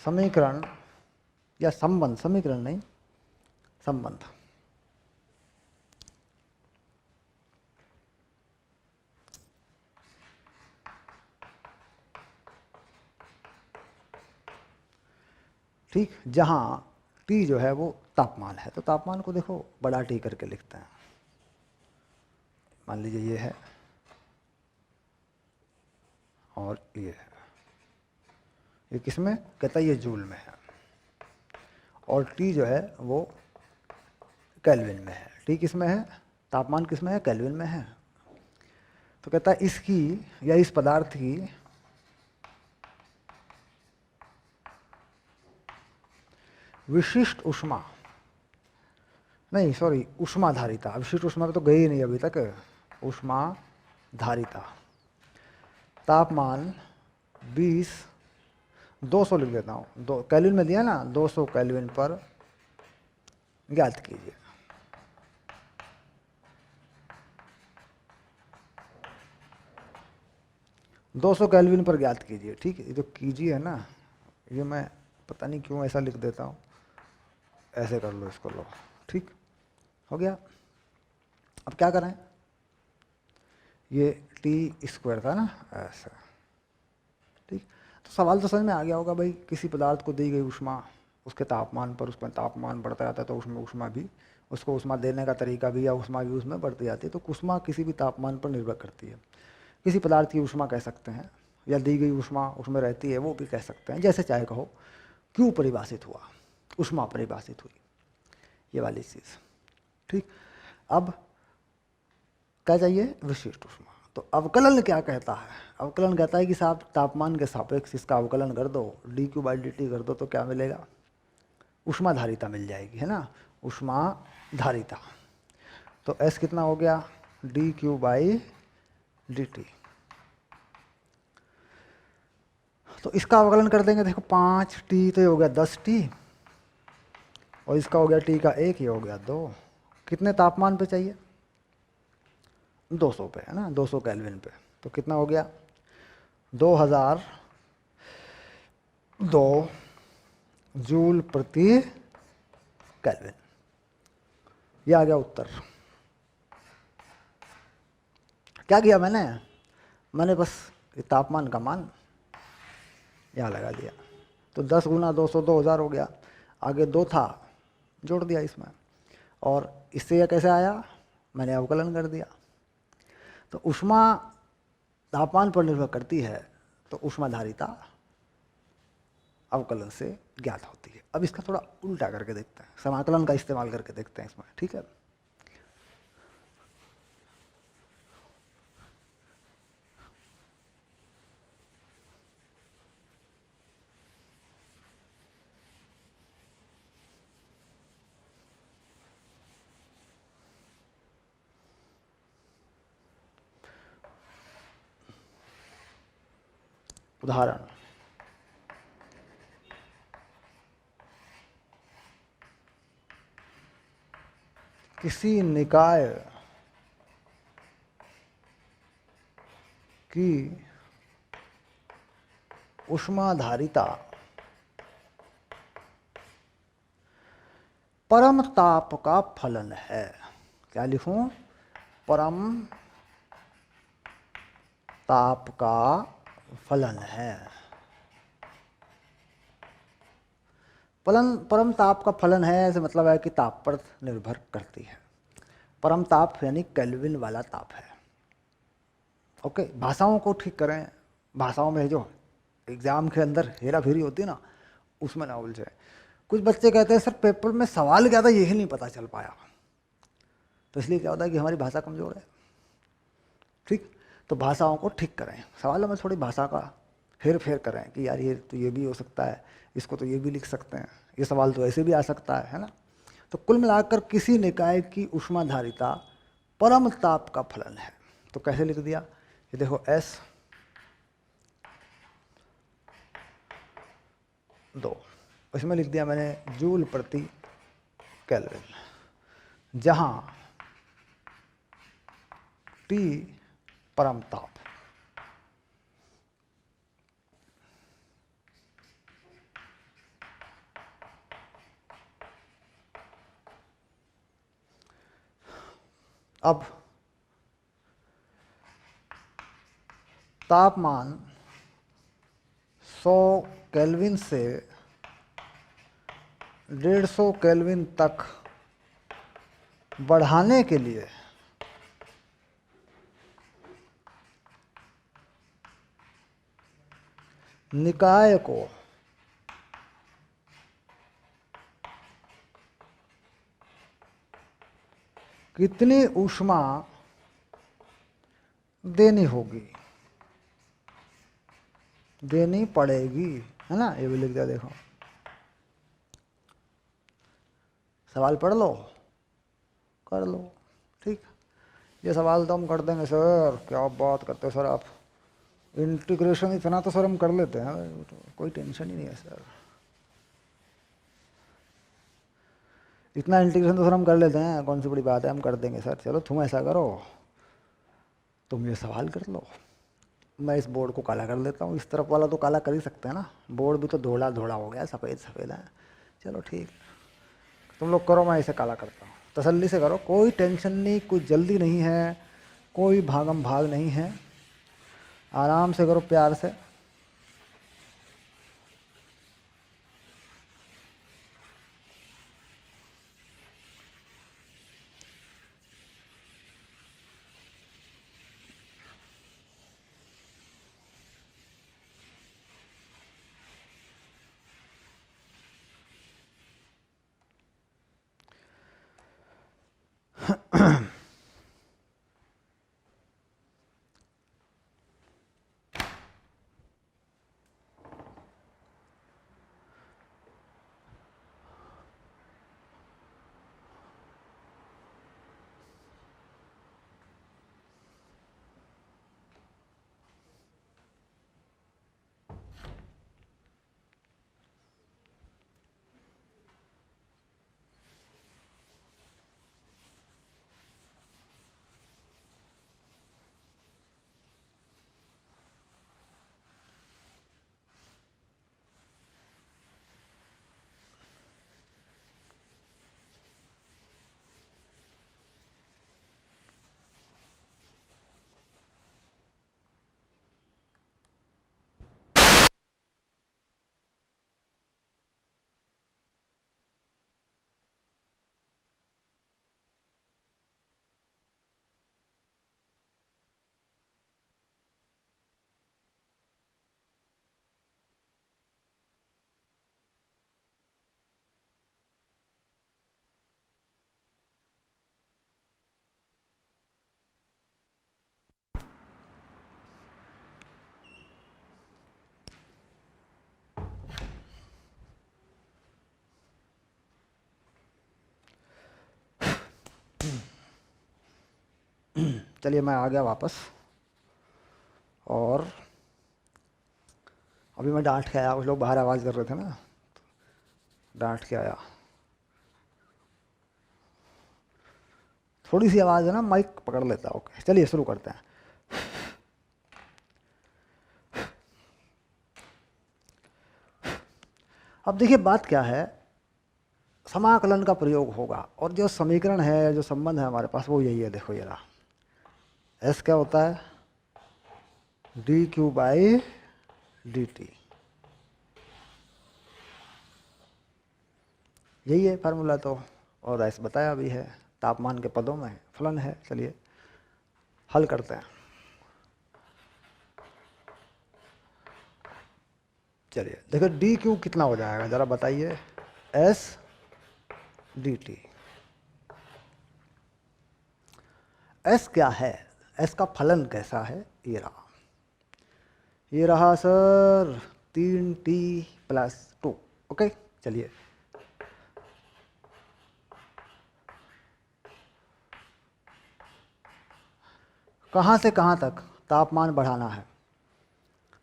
समीकरण या संबंध, समीकरण नहीं, संबंध। ठीक, जहां T जो है वो तापमान है, तो तापमान को देखो बड़ा T करके लिखते हैं। मान लीजिए ये है और ये है, ये किस में कहता है, ये जूल में है, और T जो है वो केल्विन में है। T किस में है, तापमान किस में है, केल्विन में है। तो कहता है इसकी या इस पदार्थ की विशिष्ट ऊष्मा, नहीं सॉरी, ऊष्माधारिता, विशिष्ट ऊष्मा पे तो गई ही नहीं अभी तक, ऊष्माधारिता, तापमान 20, 200 लिख देता हूँ, दो केल्विन में दिया ना, 200 केल्विन पर ज्ञात कीजिए। दो सौ केल्विन पर ज्ञात कीजिए। ठीक है, ये जो कीजिए है ना, ये मैं पता नहीं क्यों ऐसा लिख देता हूँ, ऐसे कर लो इसको, लो, ठीक हो गया। अब क्या करें, ये T² था ना, ऐसा, ठीक। तो सवाल तो समझ में आ गया होगा भाई, किसी पदार्थ को दी गई ऊष्मा, उसके तापमान पर उसमें तापमान बढ़ता जाता है, तो उसमें ऊष्मा भी, उसको ऊष्मा देने का तरीका भी या ऊष्मा भी उसमें बढ़ती जाती है। तो ऊष्मा किसी भी तापमान पर निर्भर करती है। किसी पदार्थ की ऊष्मा कह सकते हैं, या दी गई ऊष्मा उसमें रहती है, वो भी कह सकते हैं, जैसे चाहे कहो। क्यों परिभाषित हुआ, ऊष्मा परिभाषित हुई, ये वाली चीज़, ठीक। अब क्या चाहिए, विशिष्ट ऊष्मा। तो अवकलन क्या कहता है, अवकलन कहता है कि साहब तापमान के सापेक्ष इसका अवकलन कर दो, dQ/dt कर दो, तो क्या मिलेगा, ऊष्माधारिता मिल जाएगी, है ना, ऊष्माधारिता। तो S कितना हो गया, dQ/dt। तो इसका अवकलन कर देंगे, देखो 5T, तो ये हो गया 10T, और इसका हो गया T का 1, ये हो गया 2। कितने तापमान पे चाहिए, 200 पे, है ना, 200 केल्विन पे। तो कितना हो गया, 2002 जूल प्रति केल्विन। ये आ गया उत्तर। क्या किया मैंने बस तापमान का मान यहाँ लगा दिया। तो 10 गुना 200, 2000 हो गया, आगे 2 था, जोड़ दिया इसमें, और इससे यह कैसे आया, मैंने अवकलन कर दिया। तो ऊष्मा तापमान पर निर्भर करती है, तो ऊष्माधारिता अवकलन से ज्ञात होती है। अब इसका थोड़ा उल्टा करके देखते हैं, समाकलन का इस्तेमाल करके देखते हैं इसमें, ठीक है। उदाहरण, किसी निकाय की ऊष्माधारिता परम ताप का फलन है। क्या लिखूं, परम ताप का फलन है। परम ताप का फलन है, ऐसे मतलब है कि ताप पर निर्भर करती है। परम ताप यानी केल्विन वाला ताप है। ओके, भाषाओं को ठीक करें, भाषाओं में जो एग्जाम के अंदर हेरा फेरी होती है ना, उसमें ना उलझे। कुछ बच्चे कहते हैं सर पेपर में सवाल क्या था यही नहीं पता चल पाया, तो इसलिए क्या होता है कि हमारी भाषा कमजोर है, ठीक। तो भाषाओं को ठीक करें, सवालों में थोड़ी भाषा का हेर फेर करें कि यार ये तो ये भी हो सकता है, इसको तो ये भी लिख सकते हैं, ये सवाल तो ऐसे भी आ सकता है ना। तो कुल मिलाकर किसी निकाय की ऊष्माधारिता परम ताप का फलन है। तो कैसे लिख दिया, ये देखो S2, इसमें लिख दिया मैंने जूल प्रति केल्विन, जहां T परम ताप, अब तापमान 100 केल्विन से 150 केल्विन तक बढ़ाने के लिए निकाय को कितनी ऊष्मा देनी होगी, देनी पड़ेगी, है ना। ये भी लिख दिया, देखो सवाल पढ़ लो, कर लो, ठीक। ये सवाल तो हम कर देंगे सर, क्या आप बात करते हो सर, आप इंटीग्रेशन इतना तो सर हम कर लेते हैं, तो कोई टेंशन ही नहीं है सर, इतना इंटीग्रेशन तो सर हम कर लेते हैं, कौन सी बड़ी बात है, हम कर देंगे सर। चलो तुम ऐसा करो, तुम ये सवाल कर लो, मैं इस बोर्ड को काला कर लेता हूँ। इस तरफ वाला तो काला कर ही सकते हैं ना, बोर्ड भी तो धोला धोला हो गया, सफ़ेद सफ़ेद है। चलो ठीक, तुम लोग करो, मैं इसे काला करता हूँ। तसल्ली से करो, कोई टेंशन नहीं, कोई जल्दी नहीं है, कोई भागम भाग नहीं है, आराम से करो, प्यार से। चलिए मैं आ गया वापस, और अभी मैं डांट के आया, कुछ लोग बाहर आवाज़ कर रहे थे ना, डांट के आया। थोड़ी सी आवाज़ है ना, माइक पकड़ लेता है। ओके चलिए शुरू करते हैं। अब देखिए बात क्या है, समाकलन का प्रयोग होगा, और जो समीकरण है, जो संबंध है हमारे पास, वो यही है। देखो ये रहा, एस क्या होता है, D Q by D T, यही है फार्मूला तो, और एस बताया भी है, तापमान के पदों में फलन है। चलिए हल करते हैं। चलिए देखो डी क्यू कितना हो जाएगा, ज़रा बताइए, एस डी टी। एस क्या है, एस का फलन कैसा है, ये रहा, ये रहा सर 3t+2। ओके चलिए, कहाँ से कहाँ तक तापमान बढ़ाना है,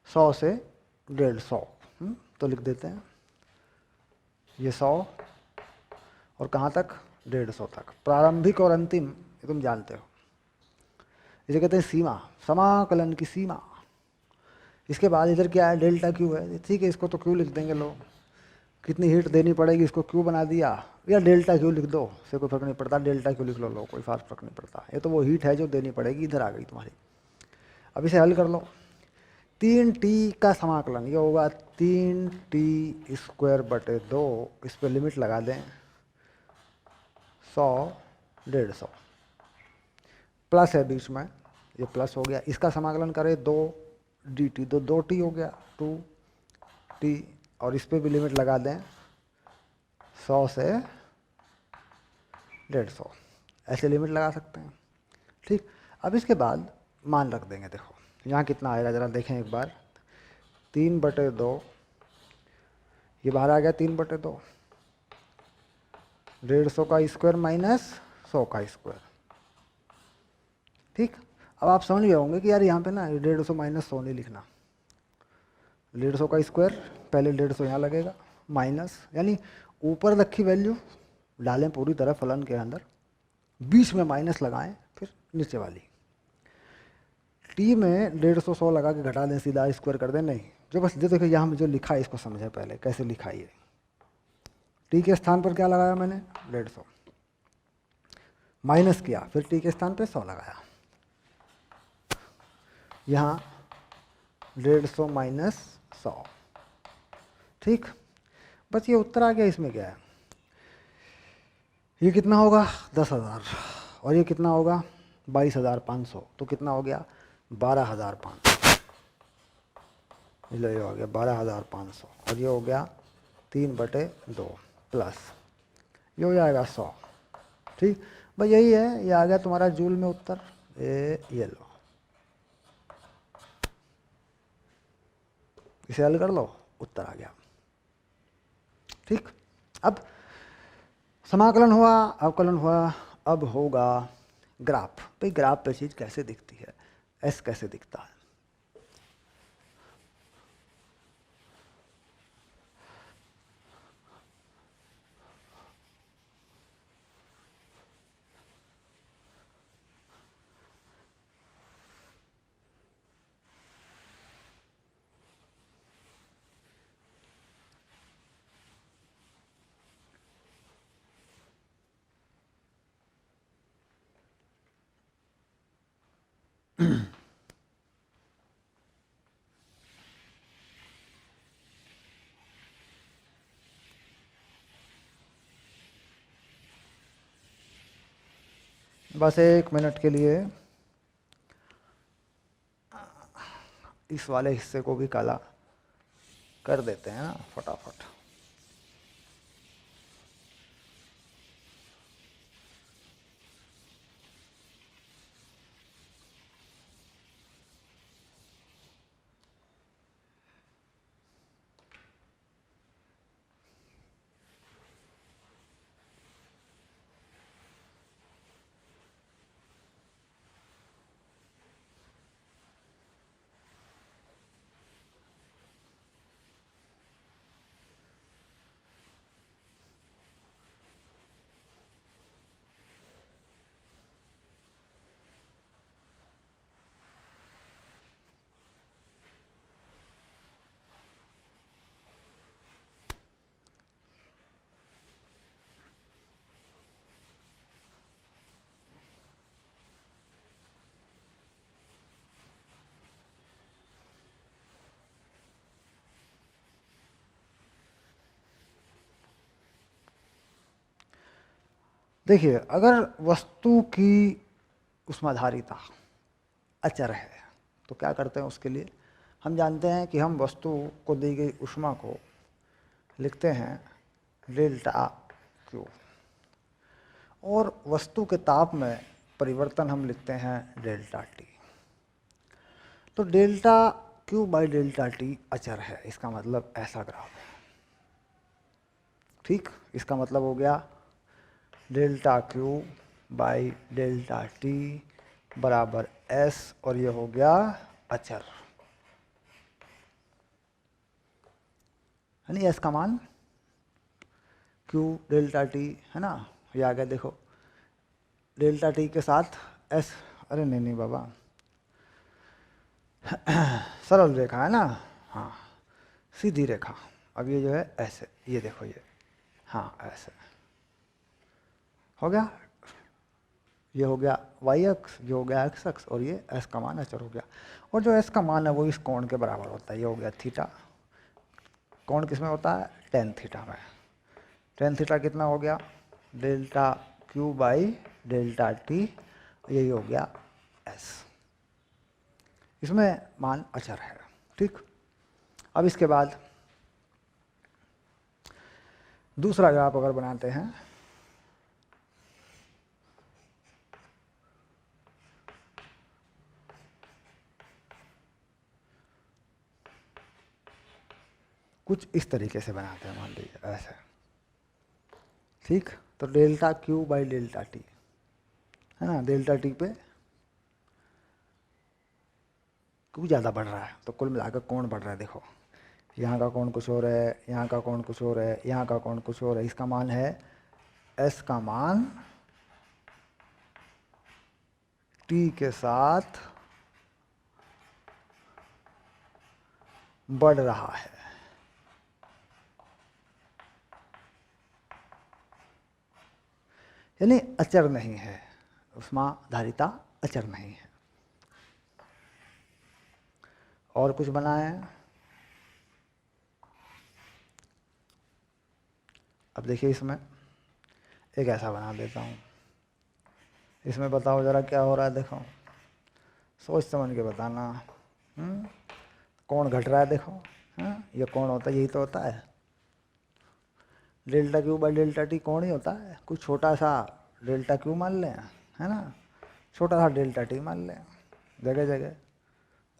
100 से 150, तो लिख देते हैं ये 100, और कहाँ तक, 150 तक, प्रारंभिक और अंतिम, ये तुम जानते हो, इसे कहते हैं सीमा, समाकलन की सीमा। इसके बाद इधर क्या है, डेल्टा क्यू है, ठीक है, इसको तो क्यू लिख देंगे लोग, कितनी हीट देनी पड़ेगी इसको क्यू बना दिया, या डेल्टा क्यू लिख दो, इससे कोई फर्क नहीं पड़ता, डेल्टा क्यू लिख लो, कोई फर्क नहीं पड़ता। ये तो वो हीट है जो देनी पड़ेगी, इधर आ गई तुम्हारी। अब इसे हल कर लो। 3t का समाकलन ये होगा 3t² बटे 2, इस पर लिमिट लगा दें 100 150, प्लस है बीच में, ये प्लस हो गया। इसका समाकलन करें 2dt, तो 2t हो गया 2t, और इस पर भी लिमिट लगा दें 100 से 150, ऐसे लिमिट लगा सकते हैं। ठीक, अब इसके बाद मान रख देंगे। देखो यहाँ कितना आएगा ज़रा देखें एक बार, 3/2, ये बाहर आ गया 3/2, 150 का स्क्वायर माइनस 100 का स्क्वायर। ठीक, अब आप समझ गए होंगे कि यार यहाँ पे ना 150 माइनस 100 नहीं लिखना, 150 का स्क्वायर पहले 150 यहाँ लगेगा, माइनस यानी ऊपर रखी वैल्यू डालें पूरी तरह फलन के अंदर, बीच में माइनस लगाएं, फिर नीचे वाली टी में 150 100 लगा के घटा दें, सीधा स्क्वायर कर दें, नहीं, जो बस जो देखो यहाँ में जो लिखा है इसको समझें पहले कैसे लिखा है। टी के स्थान पर क्या लगाया मैंने 150, माइनस किया, फिर टी के स्थान पे 100 लगाया, यहाँ 150 माइनस 100। ठीक, बस ये उत्तर आ गया। इसमें क्या है, ये कितना होगा 10,000, और ये कितना होगा 22,500, तो कितना हो गया 12,500। ये हो गया 12,500, और ये हो गया 3/2 प्लस ये हो जाएगा 100। ठीक, बस यही है, ये आ गया तुम्हारा जूल में उत्तर। ये लो, इसे हल कर लो, उत्तर आ गया। ठीक, अब समाकलन हुआ, अवकलन हुआ, अब होगा ग्राफ। भाई ग्राफ पे चीज कैसे दिखती है, एस कैसे दिखता है। बस 1 मिनट के लिए इस वाले हिस्से को भी काला कर देते हैं ना फटाफट। देखिए, अगर वस्तु की ऊष्माधारिता अचर है तो क्या करते हैं उसके लिए, हम जानते हैं कि हम वस्तु को दी गई ऊष्मा को लिखते हैं डेल्टा क्यू, और वस्तु के ताप में परिवर्तन हम लिखते हैं डेल्टा टी। तो delta Q by delta T अचर है, इसका मतलब ऐसा ग्राफ है। ठीक, इसका मतलब हो गया delta Q by delta T बराबर एस, और ये हो गया अचर, है नहीं, एस का मान क्यू डेल्टा टी है ना, ये आ गया। देखो डेल्टा टी के साथ एस, अरे नहीं नहीं बाबा, सरल रेखा है ना, हाँ सीधी रेखा। अब ये जो है ऐसे, ये देखो ये, हाँ ऐसे, हो गया, ये हो गया वाई अक्ष, ये हो गया एक्स अक्ष, और ये एस का मान अचर हो गया। और जो एस का मान है वो इस कोण के बराबर होता है, ये हो गया थीटा। कोण किस में होता है? टेन थीटा में। टेन थीटा कितना हो गया? Delta Q by delta T, यही हो गया एस। इसमें मान अचर है। ठीक, अब इसके बाद दूसरा ग्राफ अगर बनाते हैं, कुछ इस तरीके से बनाते हैं, मान लीजिए ऐसे। ठीक, तो delta Q by delta T है ना, डेल्टा टी पे क्यों ज़्यादा बढ़ रहा है, तो कुल मिलाकर कोण बढ़ रहा है। देखो यहाँ का कोण कुछ और है, यहाँ का कोण कुछ और है, यहाँ का कोण कुछ और है। इसका मान है एस का मान टी के साथ बढ़ रहा है। यानी अचर नहीं है, ऊष्माधारिता अचर नहीं है। और कुछ बनाए, अब देखिए इसमें एक ऐसा बना देता हूँ। इसमें बताओ जरा क्या हो रहा है, देखो सोच समझ के बताना। कोण घट रहा है, देखो। ये कोण होता है, यही तो होता है delta Q by delta T, कोण ही होता है। कुछ छोटा सा डेल्टा क्यू मान लें, है ना, छोटा सा डेल्टा टी मान लें। जगह जगह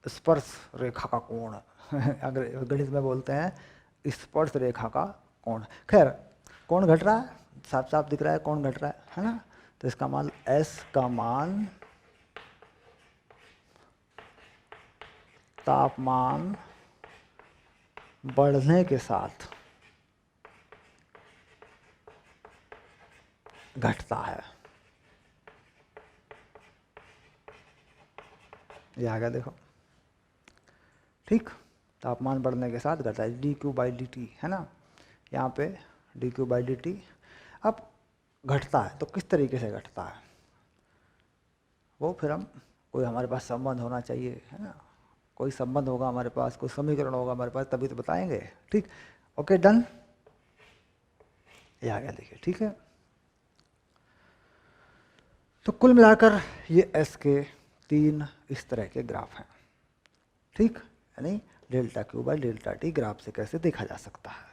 स्पर्श रेखा का कोण अगर गणित में बोलते हैं स्पर्श रेखा का कोण। खैर कोण घट रहा है, साफ साफ दिख रहा है कोण घट रहा है ना। तो इसका मान एस का मान तापमान बढ़ने के साथ घटता है। ये आ गया देखो। ठीक, तापमान बढ़ने के साथ घटता है, D Q by D T है ना, यहाँ पे D Q by D T. अब घटता है तो किस तरीके से घटता है, वो फिर हम कोई हमारे पास संबंध होना चाहिए, है ना, कोई संबंध होगा हमारे पास, कोई समीकरण होगा हमारे पास, तभी तो बताएंगे। ठीक, ओके डन, ये आ गया देखिए। ठीक है, तो कुल मिलाकर ये एस के 3 इस तरह के ग्राफ हैं। ठीक, यानी delta Q by delta T graph से कैसे देखा जा सकता है।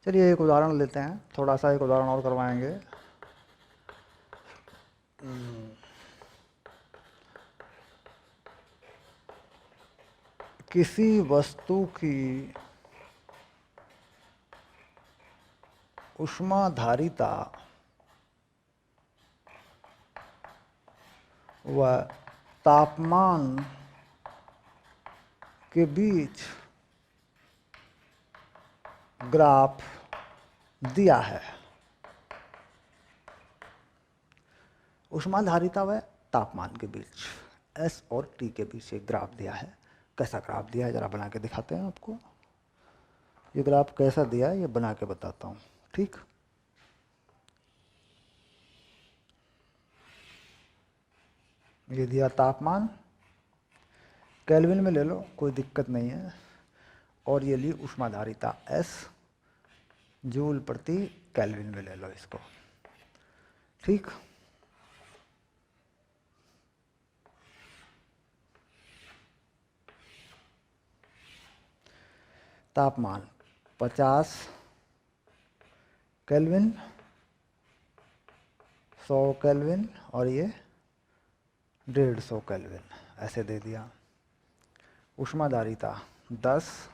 चलिए एक उदाहरण लेते हैं, थोड़ा सा एक उदाहरण और करवाएंगे। किसी वस्तु की ऊष्माधारिता व तापमान के बीच ग्राफ दिया है। ऊष्माधारिता व तापमान के बीच एस और टी के बीच एक ग्राफ दिया है। कैसा ग्राफ दिया है जरा बना के दिखाते हैं आपको। ये ग्राफ कैसा दिया है ये बना के बताता हूँ। ठीक, ये दिया तापमान, केल्विन में ले लो कोई दिक्कत नहीं है, और ये ली ऊष्माधारिता एस, जूल प्रति केल्विन में ले लो इसको। ठीक, तापमान 50 केल्विन, 100 केल्विन और ये 150 केल्विन, ऐसे दे दिया। ऊष्माधारिता 10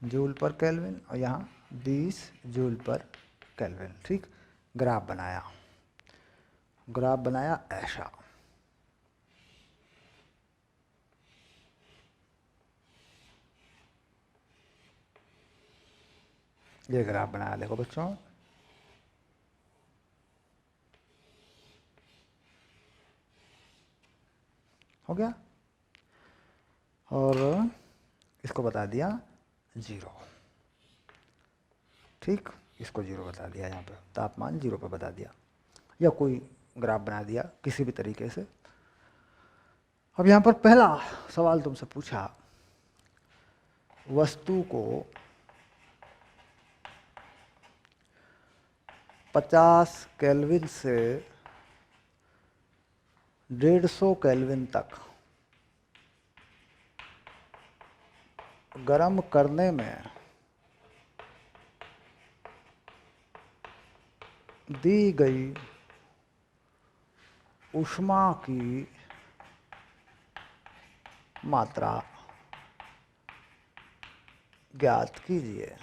जूल पर केल्विन और यहाँ 20 जूल पर केल्विन। ठीक, ग्राफ बनाया, ग्राफ बनाया ऐसा। ये ग्राफ बनाया, देखो बच्चों, हो गया। और इसको बता दिया 0। ठीक, इसको 0 बता दिया, यहाँ पे तापमान 0 पे बता दिया, या कोई ग्राफ बना दिया किसी भी तरीके से। अब यहाँ पर पहला सवाल तुमसे पूछा, वस्तु को 50 केल्विन से 150 केल्विन तक गर्म करने में दी गई ऊष्मा की मात्रा ज्ञात कीजिए।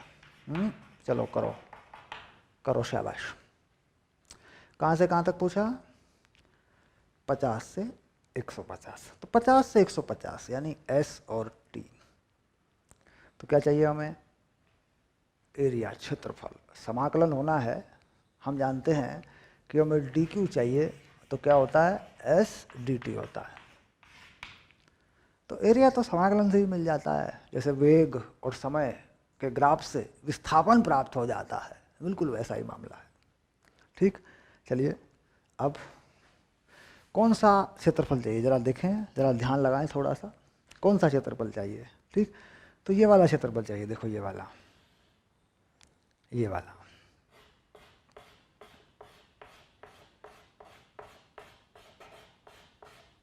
चलो करो करो, शाबाश। कहाँ से कहाँ तक पूछा? 50 से 150। तो 50 से 150 यानी S और T। तो क्या चाहिए हमें? एरिया, क्षेत्रफल। समाकलन होना है, हम जानते हैं कि हमें dq चाहिए, तो क्या होता है? S dt होता है। तो एरिया तो समाकलन से ही मिल जाता है, जैसे वेग और समय के ग्राफ से विस्थापन प्राप्त हो जाता है, बिल्कुल वैसा ही मामला है। ठीक, चलिए अब कौन सा क्षेत्रफल चाहिए जरा देखें, जरा ध्यान लगाएं थोड़ा सा, कौन सा क्षेत्रफल चाहिए? ठीक, तो ये वाला क्षेत्रफल चाहिए, देखो ये वाला, ये वाला।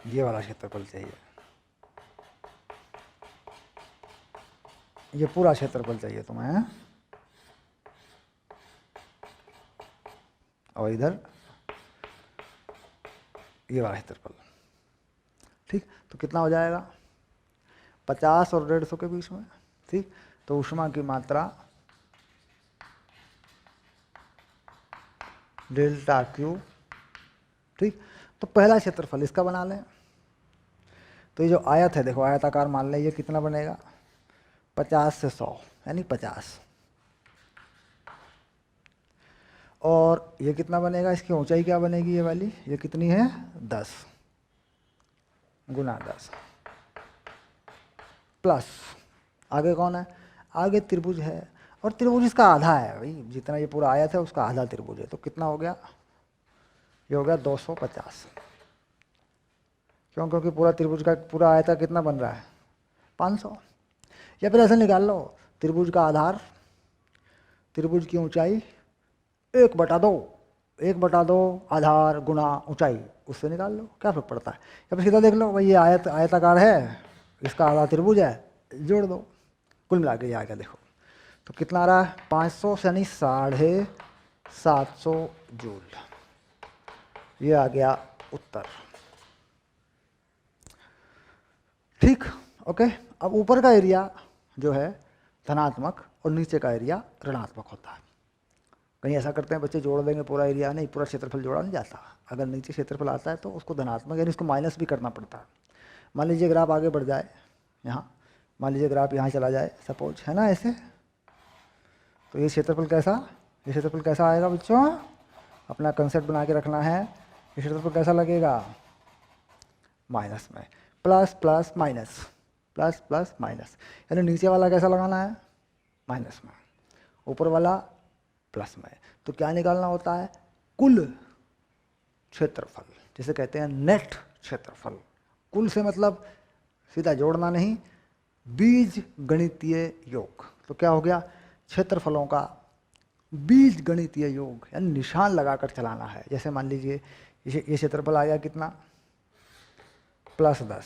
ये वाला क्षेत्रफल चाहिए, ये पूरा क्षेत्रफल चाहिए तुम्हें। और इधर ये वाला क्षेत्रफल। ठीक, तो कितना हो जाएगा? 50 और 150 के बीच में। ठीक, तो ऊष्मा की मात्रा डेल्टा क्यू। ठीक, तो पहला क्षेत्रफल इसका बना लें। तो ये जो आयत है, देखो आयताकार मान लें, ये कितना बनेगा? 50 से 100 यानी 50। और ये कितना बनेगा? इसकी ऊंचाई क्या बनेगी? ये वाली, ये कितनी है? 10 गुना 10 प्लस, आगे कौन है? आगे त्रिभुज है, और त्रिभुज इसका आधा है भाई, जितना ये पूरा आयत है उसका आधा त्रिभुज है। तो कितना हो गया? ये हो गया 250। क्यों? क्योंकि पूरा त्रिभुज का पूरा आयत का कितना बन रहा है? 500। या फिर ऐसे निकाल लो, त्रिभुज का आधार, त्रिभुज की ऊंचाई 1/2, 1/2 आधार गुना ऊंचाई, उससे निकाल लो, क्या फर्क पड़ता है। या फिर सीधा देख लो भाई, ये आयत आयताकार है, इसका आधा त्रिभुज है, जोड़ दो, कुल मिला के ये आएगा। देखो तो कितना आ रहा है? 500 यानी 750 जूल। ये आ गया उत्तर। ठीक, ओके। अब ऊपर का एरिया जो है धनात्मक और नीचे का एरिया ऋणात्मक होता है। कहीं ऐसा करते हैं बच्चे, जोड़ देंगे पूरा एरिया, नहीं, पूरा क्षेत्रफल जोड़ा नहीं जाता। अगर नीचे क्षेत्रफल आता है तो उसको धनात्मक यानी इसको माइनस भी करना पड़ता है। मान लीजिए ग्राफ आगे बढ़ जाए, यहाँ मान लीजिए ग्राफ यहाँ चला जाए सपोज, है ना ऐसे, तो ये क्षेत्रफल कैसा, ये क्षेत्रफल कैसा आएगा बच्चों? अपना कंसेप्ट बना के रखना है। ये क्षेत्रफल कैसा लगेगा? माइनस में, plus plus minus, plus plus minus, यानी नीचे वाला कैसा लगाना है? माइनस में, ऊपर वाला प्लस में। तो क्या निकालना होता है? कुल क्षेत्रफल, जिसे कहते हैं नेट क्षेत्रफल। कुल से मतलब सीधा जोड़ना नहीं, बीज गणितीय योग। तो क्या हो गया? क्षेत्रफलों का बीज गणितीय योग, यानी निशान लगाकर चलाना है। जैसे मान लीजिए ये क्षेत्रफल आ गया कितना? +10।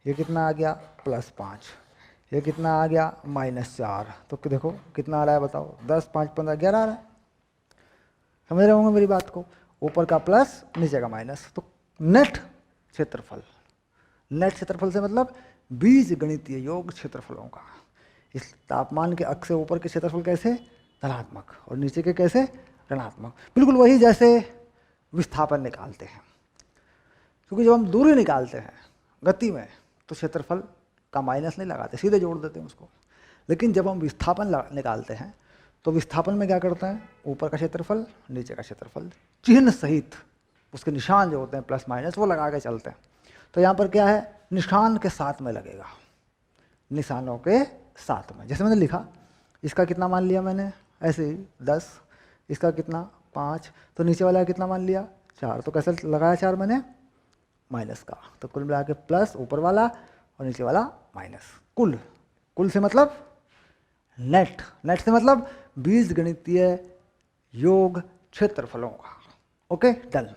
ये कितना आ गया? +5। ये कितना आ गया? -4। तो देखो कितना आ रहा है बताओ? 10, 5, 15, 11 आ रहा है। समझ रहे होंगे मेरी बात को, ऊपर का प्लस नीचे का माइनस। तो नेट क्षेत्रफल, नेट क्षेत्रफल से मतलब बीज गणितीय योग क्षेत्रफलों का। इस तापमान के अक्ष से ऊपर के क्षेत्रफल कैसे, धनात्मक, और नीचे के कैसे, ऋणात्मक। बिल्कुल वही जैसे विस्थापन निकालते हैं, क्योंकि जब हम दूरी निकालते हैं गति में तो क्षेत्रफल का माइनस नहीं लगाते, सीधे जोड़ देते हैं उसको। लेकिन जब हम विस्थापन निकालते हैं तो विस्थापन में क्या करते हैं, ऊपर का क्षेत्रफल नीचे का क्षेत्रफल चिन्ह सहित, उसके निशान जो होते हैं प्लस माइनस वो लगा के चलते हैं। तो यहाँ पर क्या है, निशान के साथ में लगेगा, निशानों के साथ में। जैसे मैंने लिखा, इसका कितना मान लिया मैंने, ऐसे ही 10, इसका कितना 5, तो नीचे वाला कितना मान लिया 4, तो कैसे लगाया 4 मैंने, माइनस का। तो कुल मिला के प्लस ऊपर वाला और नीचे वाला माइनस। कुल, कुल से मतलब नेट, नेट से मतलब बीज गणितीय योग क्षेत्रफलों का। Okay, done.